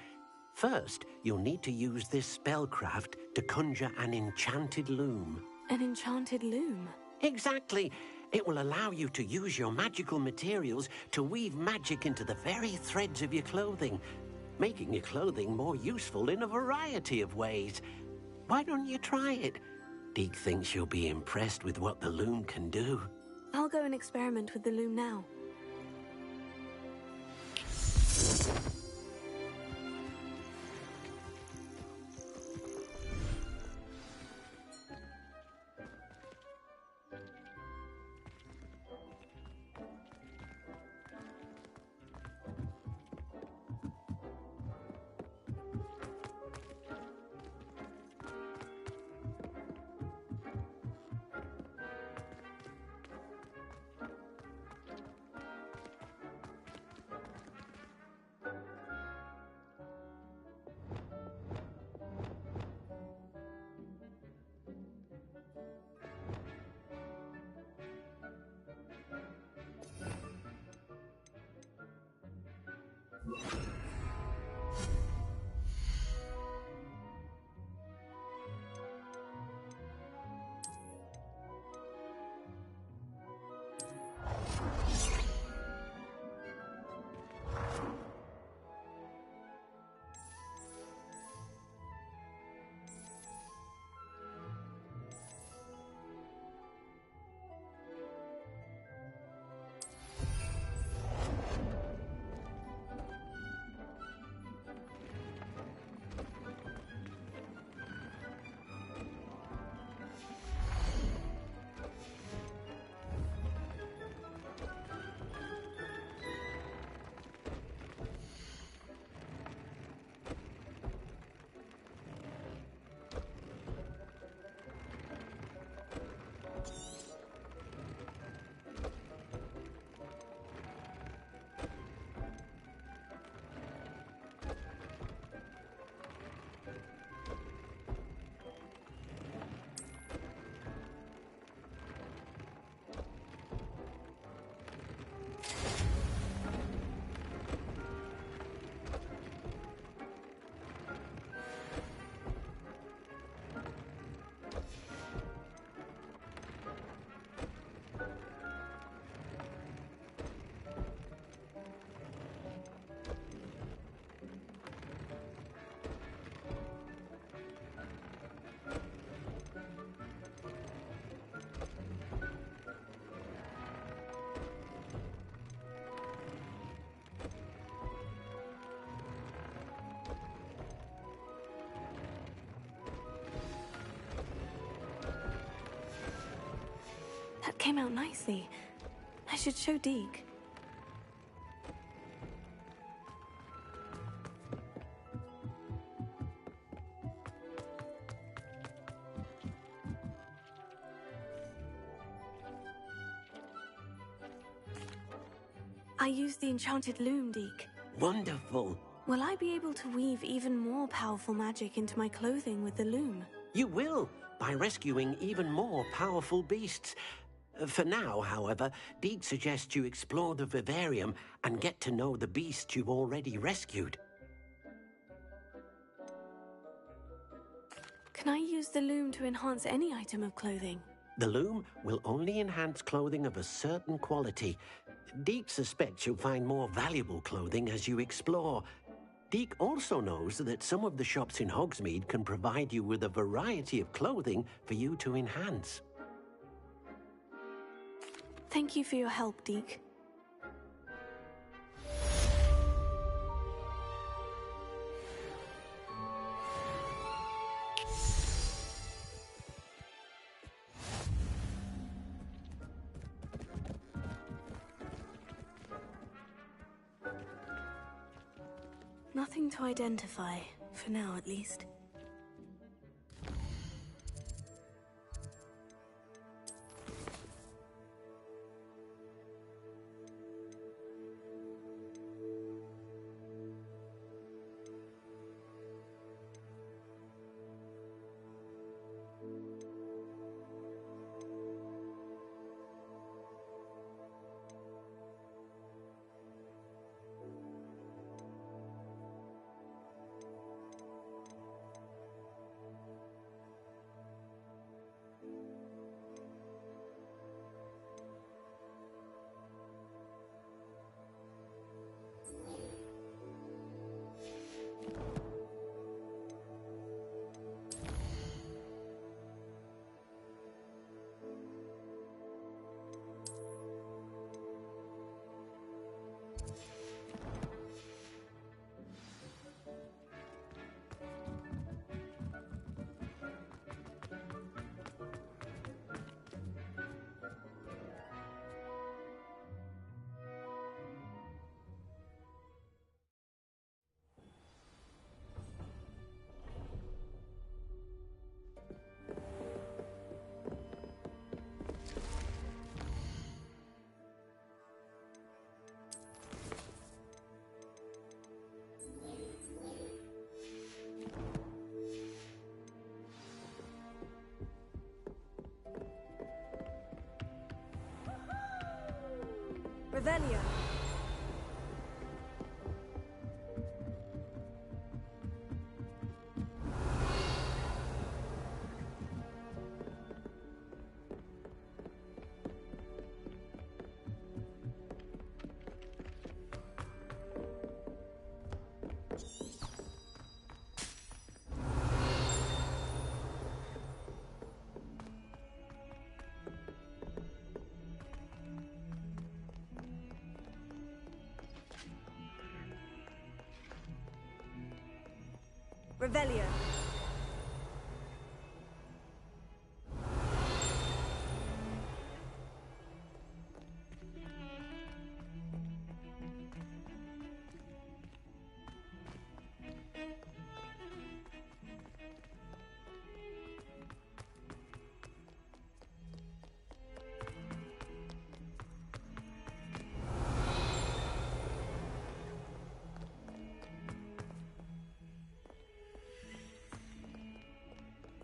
First, you'll need to use this spellcraft to conjure an enchanted loom. An enchanted loom? Exactly. It will allow you to use your magical materials to weave magic into the very threads of your clothing, making your clothing more useful in a variety of ways. Why don't you try it? Deke thinks you'll be impressed with what the loom can do. I'll go and experiment with the loom now. That came out nicely. I should show Deke. I used the enchanted loom, Deke. Wonderful. Will I be able to weave even more powerful magic into my clothing with the loom? You will, by rescuing even more powerful beasts. For now, however, Deke suggests you explore the vivarium and get to know the beasts you've already rescued. Can I use the loom to enhance any item of clothing? The loom will only enhance clothing of a certain quality. Deke suspects you'll find more valuable clothing as you explore. Deke also knows that some of the shops in Hogsmeade can provide you with a variety of clothing for you to enhance. Thank you for your help, Deke. Nothing to identify, for now at least. Revelio. Revelio.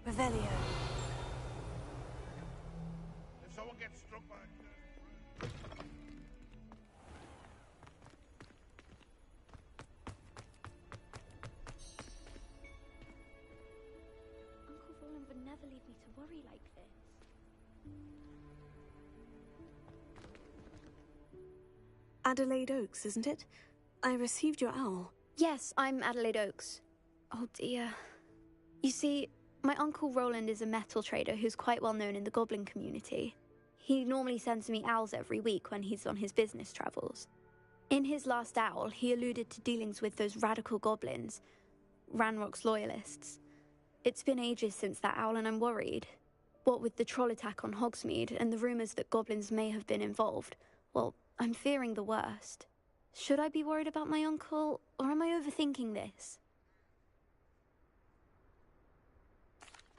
Revelio. If someone gets struck by Uncle Roland would never leave me to worry like this. Adelaide Oaks, isn't it? I received your owl. Yes, I'm Adelaide Oaks. Oh dear. You see, my Uncle Roland is a metal trader who's quite well known in the goblin community. He normally sends me owls every week when he's on his business travels. In his last owl, he alluded to dealings with those radical goblins, Ranrock's loyalists. It's been ages since that owl and I'm worried. What with the troll attack on Hogsmeade and the rumours that goblins may have been involved, well, I'm fearing the worst. Should I be worried about my uncle, or am I overthinking this?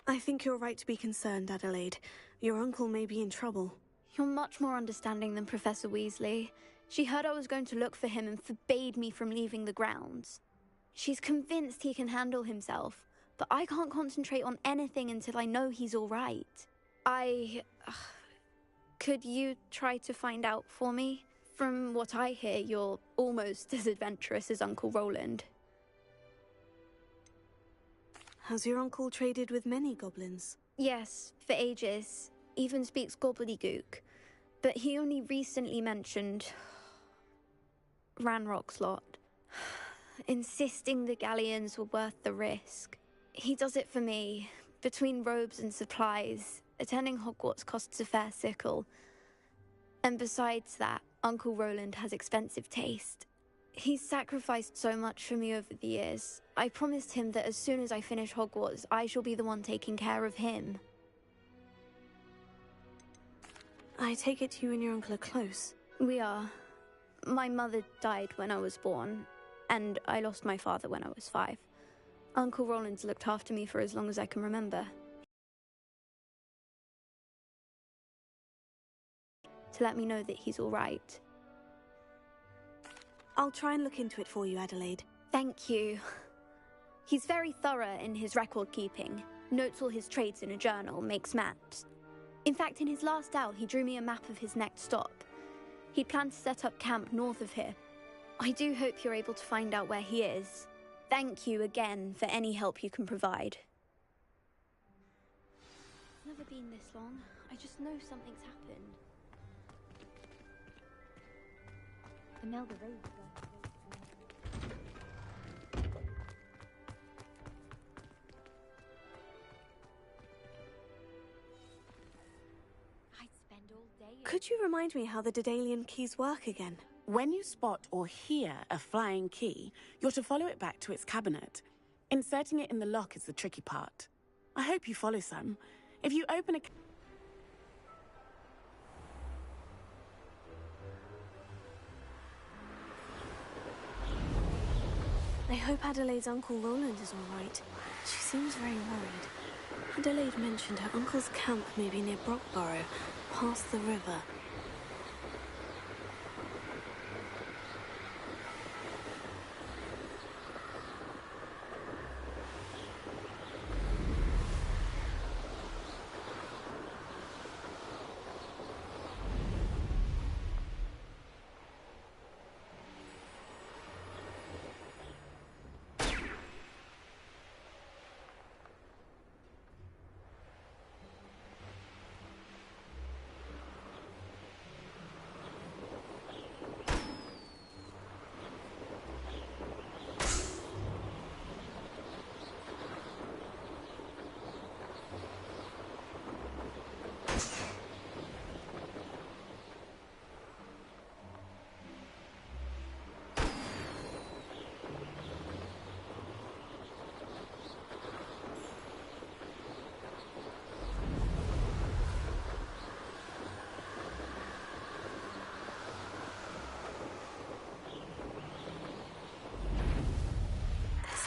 I think you're right to be concerned, Adelaide. Your uncle may be in trouble. You're much more understanding than Professor Weasley. She heard I was going to look for him and forbade me from leaving the grounds. She's convinced he can handle himself, but I can't concentrate on anything until I know he's all right. Could you try to find out for me? From what I hear, you're almost as adventurous as Uncle Roland. Has your uncle traded with many goblins? Yes, for ages. Even speaks gobbledygook. But he only recently mentioned Ranrock's lot, insisting the galleons were worth the risk. He does it for me. Between robes and supplies, attending Hogwarts costs a fair sickle. And besides that, Uncle Roland has expensive taste. He's sacrificed so much for me over the years. I promised him that as soon as I finish Hogwarts, I shall be the one taking care of him. I take it you and your uncle are close. We are. My mother died when I was born, and I lost my father when I was 5. Uncle Roland's looked after me for as long as I can remember. To let me know that he's all right. I'll try and look into it for you, Adelaide. Thank you. He's very thorough in his record keeping, notes all his trades in a journal, makes maps. In fact, in his last owl, he drew me a map of his next stop. He planned to set up camp north of here. I do hope you're able to find out where he is. Thank you again for any help you can provide. It's never been this long. I just know something's happened. Imelda Rose. Could you remind me how the Daedalian keys work again? When you spot or hear a flying key, you're to follow it back to its cabinet. Inserting it in the lock is the tricky part. I hope you follow, Sam. If you open a... I hope Adelaide's Uncle Roland is all right. She seems very worried. Adelaide mentioned her uncle's camp may be near Brockborough, past the river.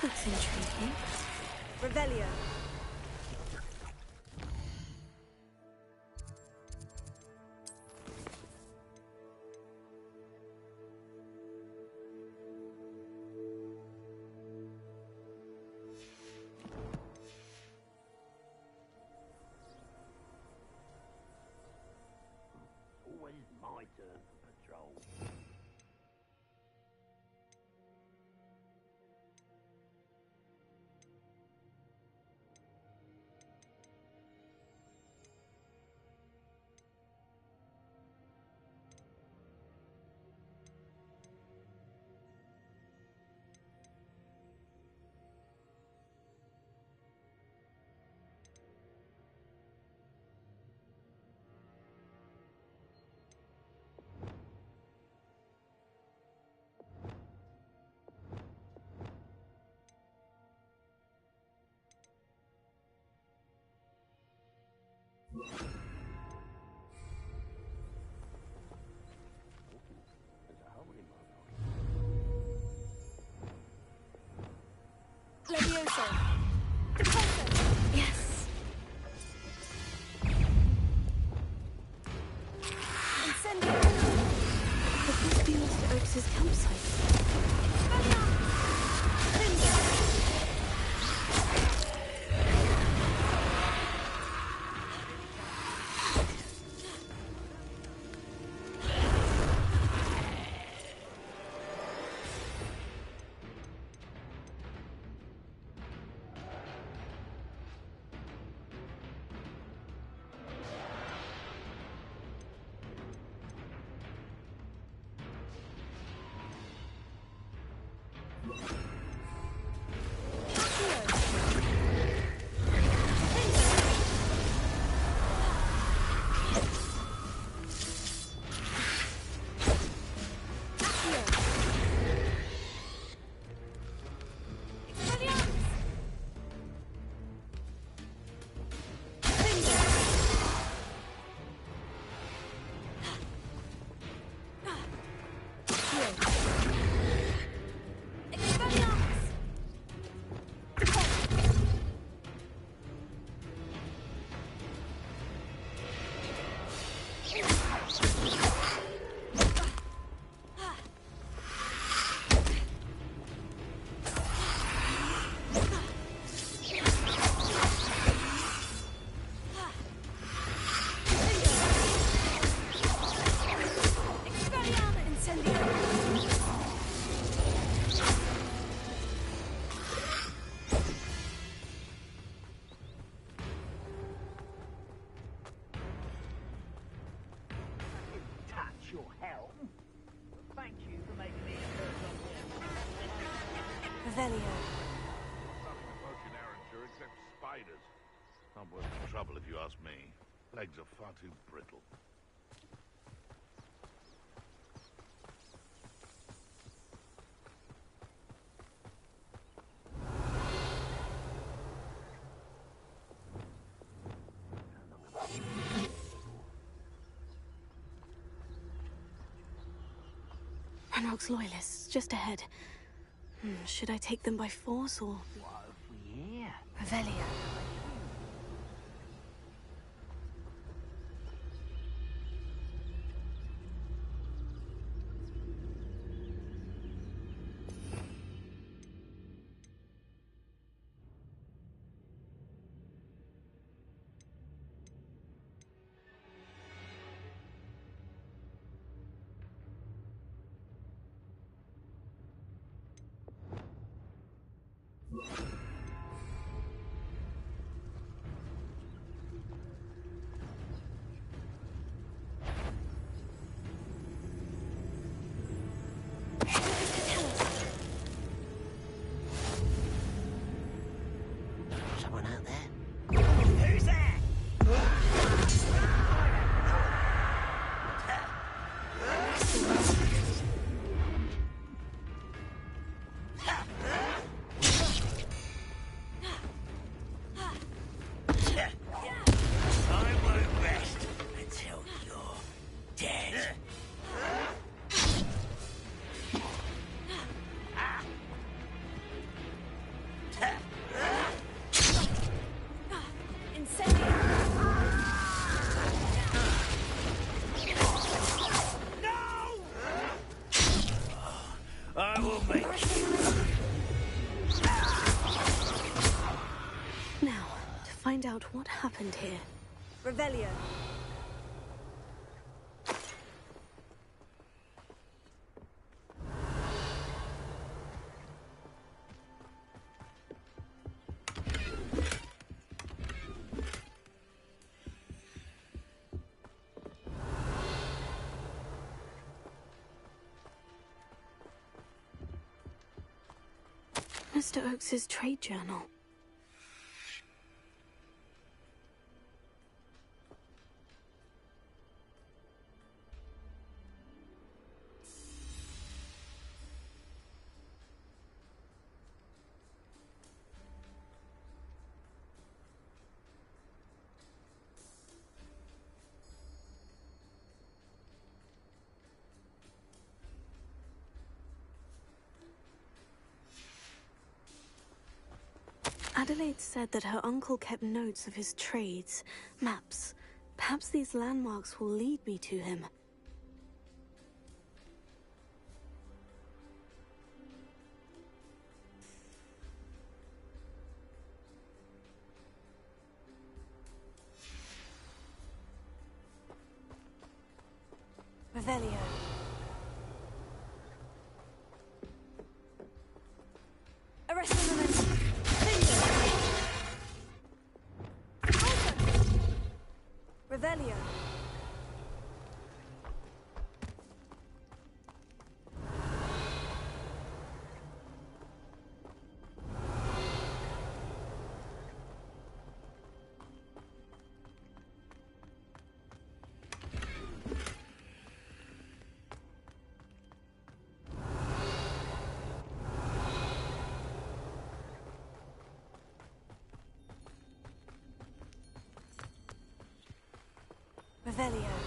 This looks intriguing. Revelio. Always my turn for patrol. Levioso! Defenso! Yes! Incendio! Could this be Mr. Oakes' campsite? Revelio. Nothing a potion Arranger except spiders. Not worth the trouble if you ask me. Legs are far too brittle. Ranrock's loyalists, just ahead. Should I take them by force or... Yeah. Revelio. Someone out there? Who's there? I won't rest until you're dead. I will make you. Now, to find out what happened here. Revelio. Mr. Oakes' trade journal. Adelaide said that her uncle kept notes of his trades, maps. Perhaps these landmarks will lead me to him. Revelio. Arrest momentum. Revelio. Revelio.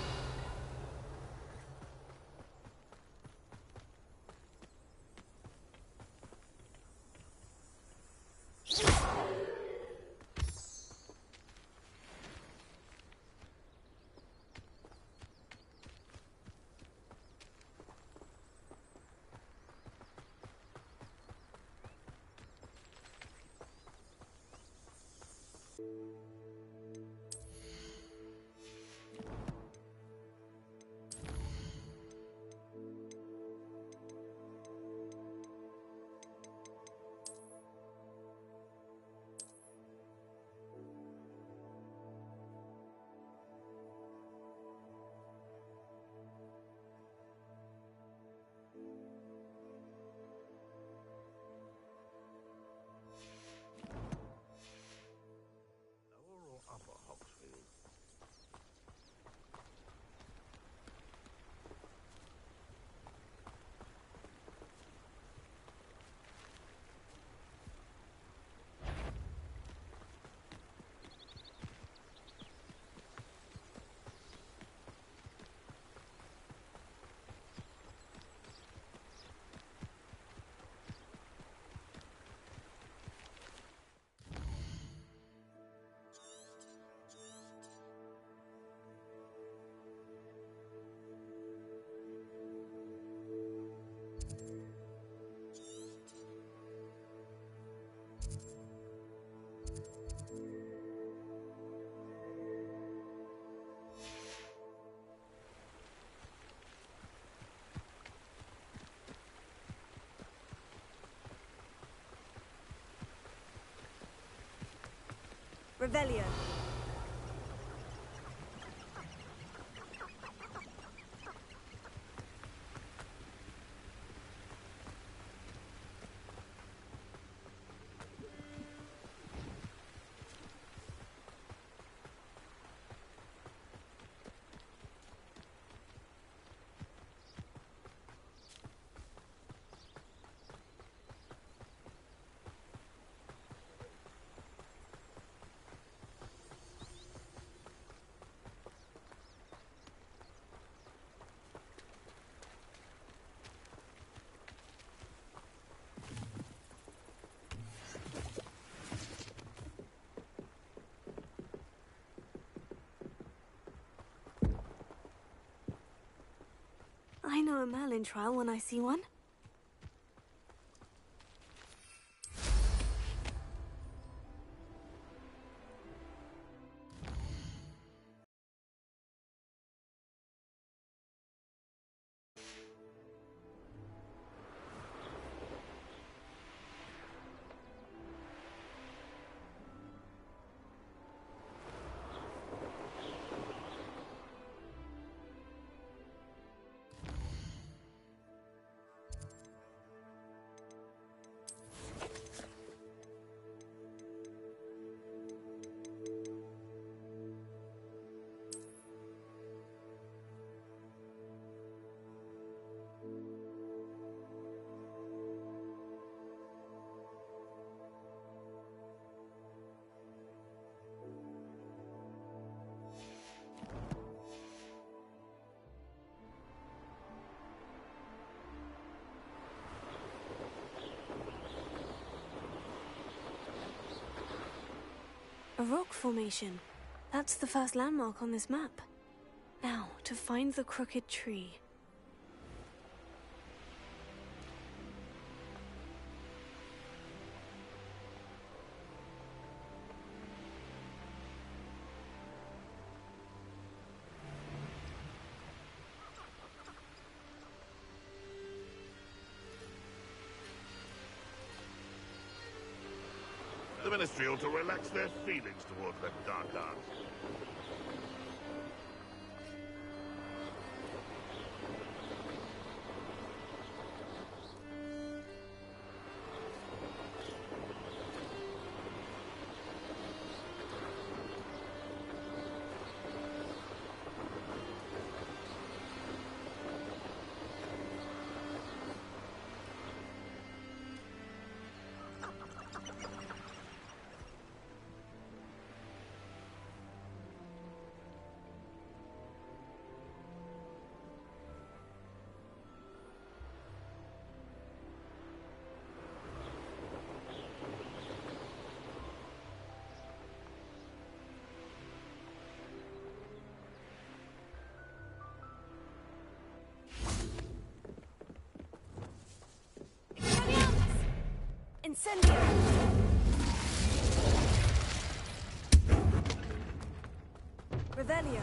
Revelio. I know a Merlin trial when I see one. A rock formation. That's the first landmark on this map. Now, to find the crooked tree. The Ministry ought to relax their feelings towards that dark art. Incendio! Revelio.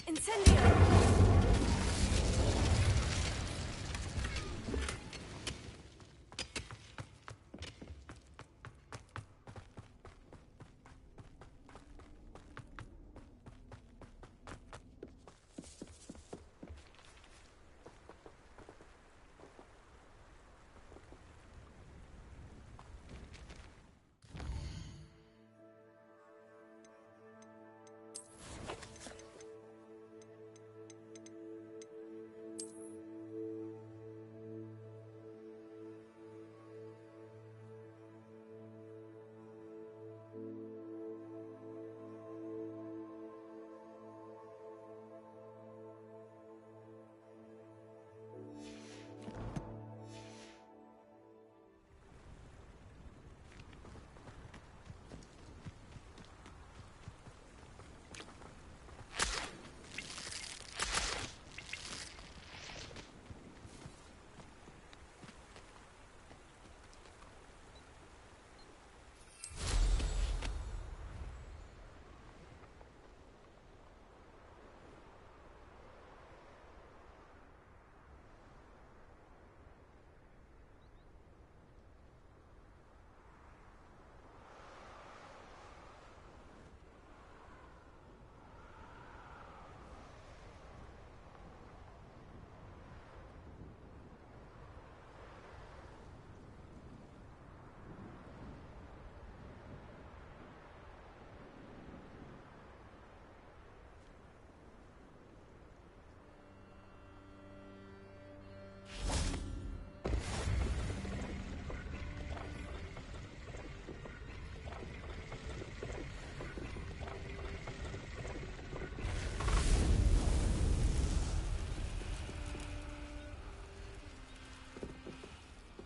Incendio!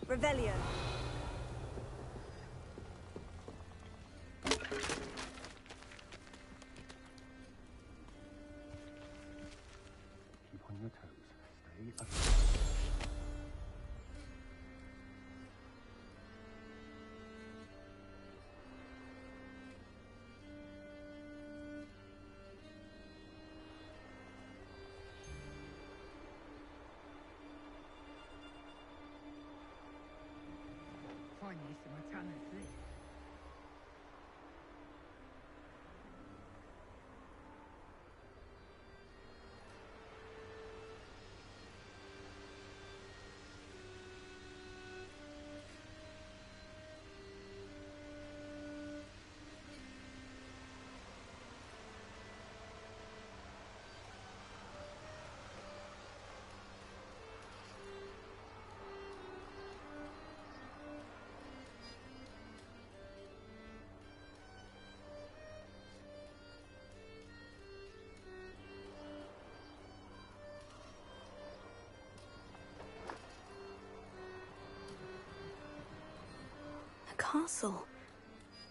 Revelio. Keep on your toes. Stay up. castle.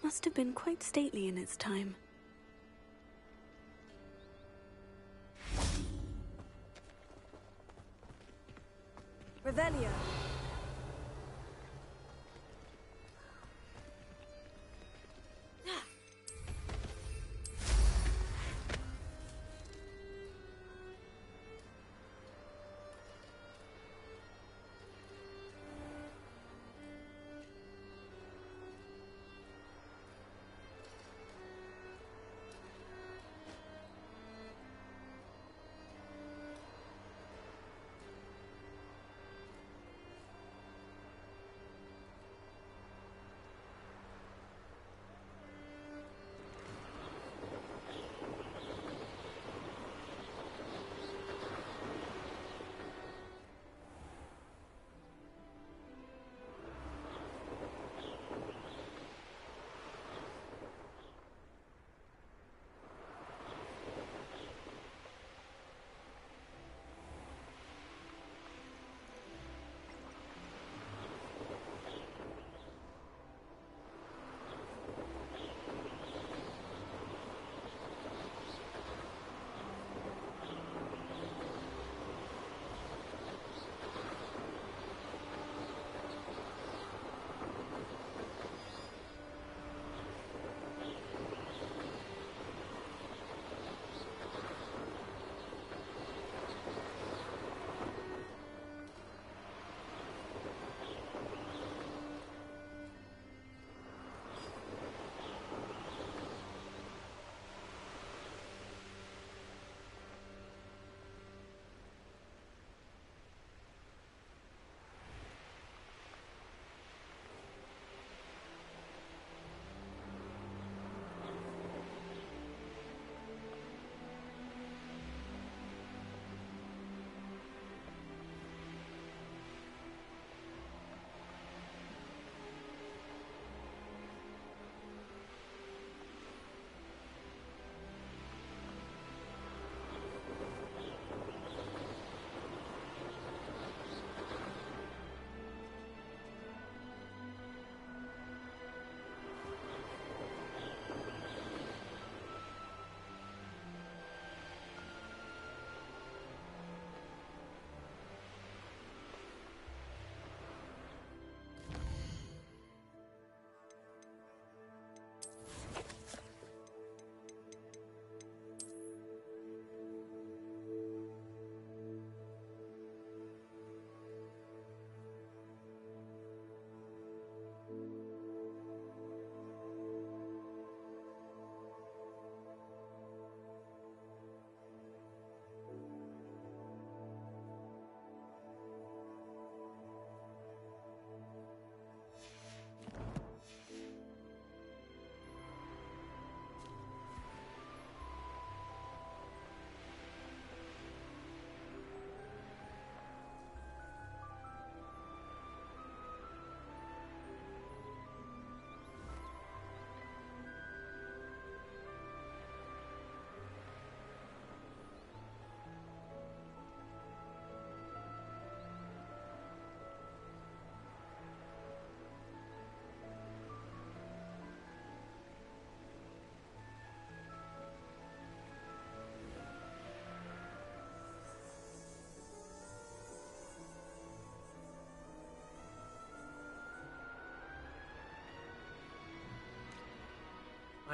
Must have been quite stately in its time. Revelio.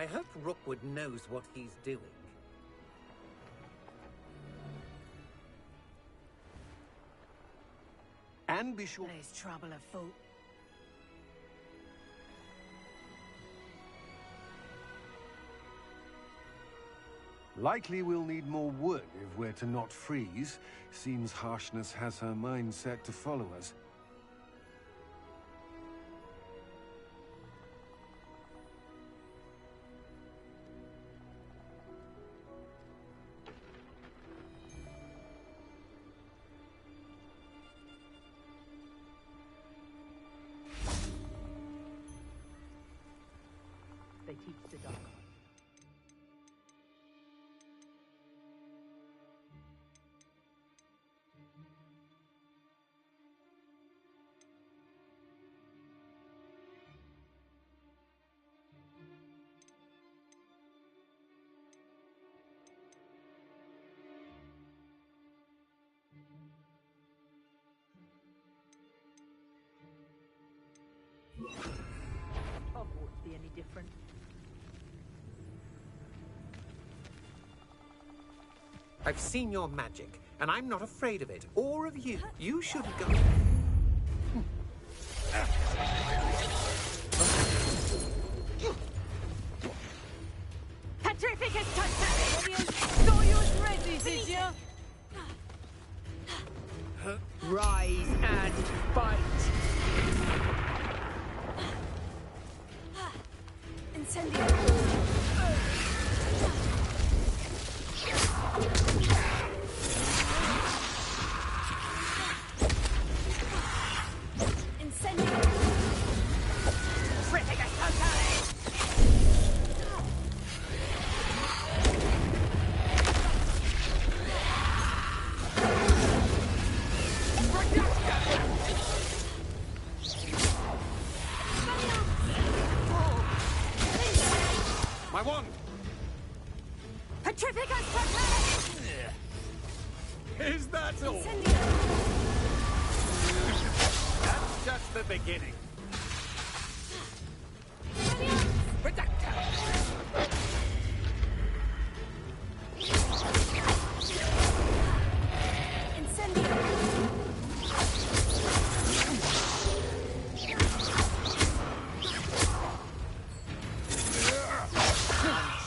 I hope Rookwood knows what he's doing. And be sure... There's trouble afoot. Likely we'll need more wood if we're to not freeze. Seems Harshness has her mind set to follow us. They teach the dark arts. Hogwarts be any different? I've seen your magic, and I'm not afraid of it, or of you. You shouldn't go... Petrificus Titanic! Saw you was ready, did you? Rise and fight! Incendio! My wand! Petrificus Titanic! Is that all? That's just the beginning.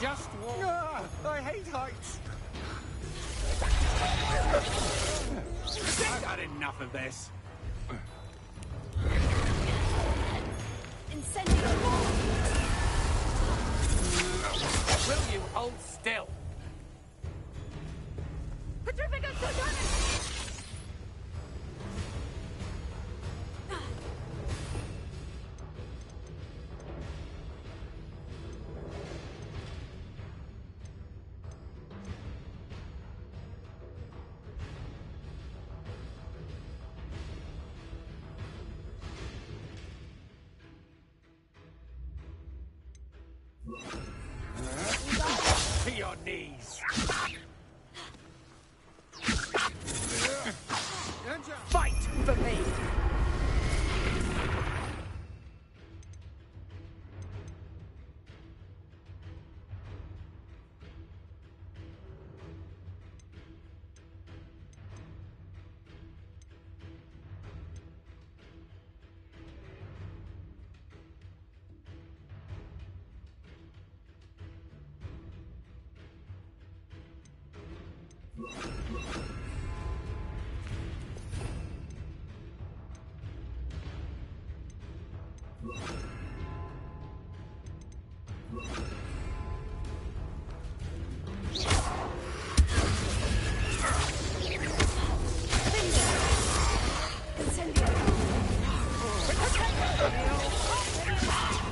Just walk. I hate heights. I've had enough of this. Will you hold still? Petrificus Titanic! To your knees. Fight for me!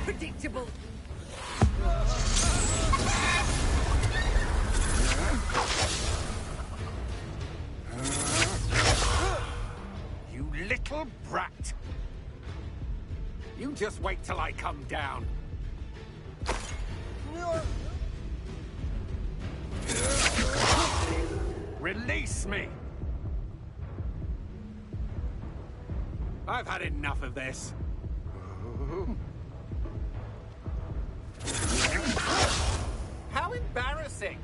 Predictable. You little brat. You just wait till I come down. Release me! I've had enough of this. How embarrassing!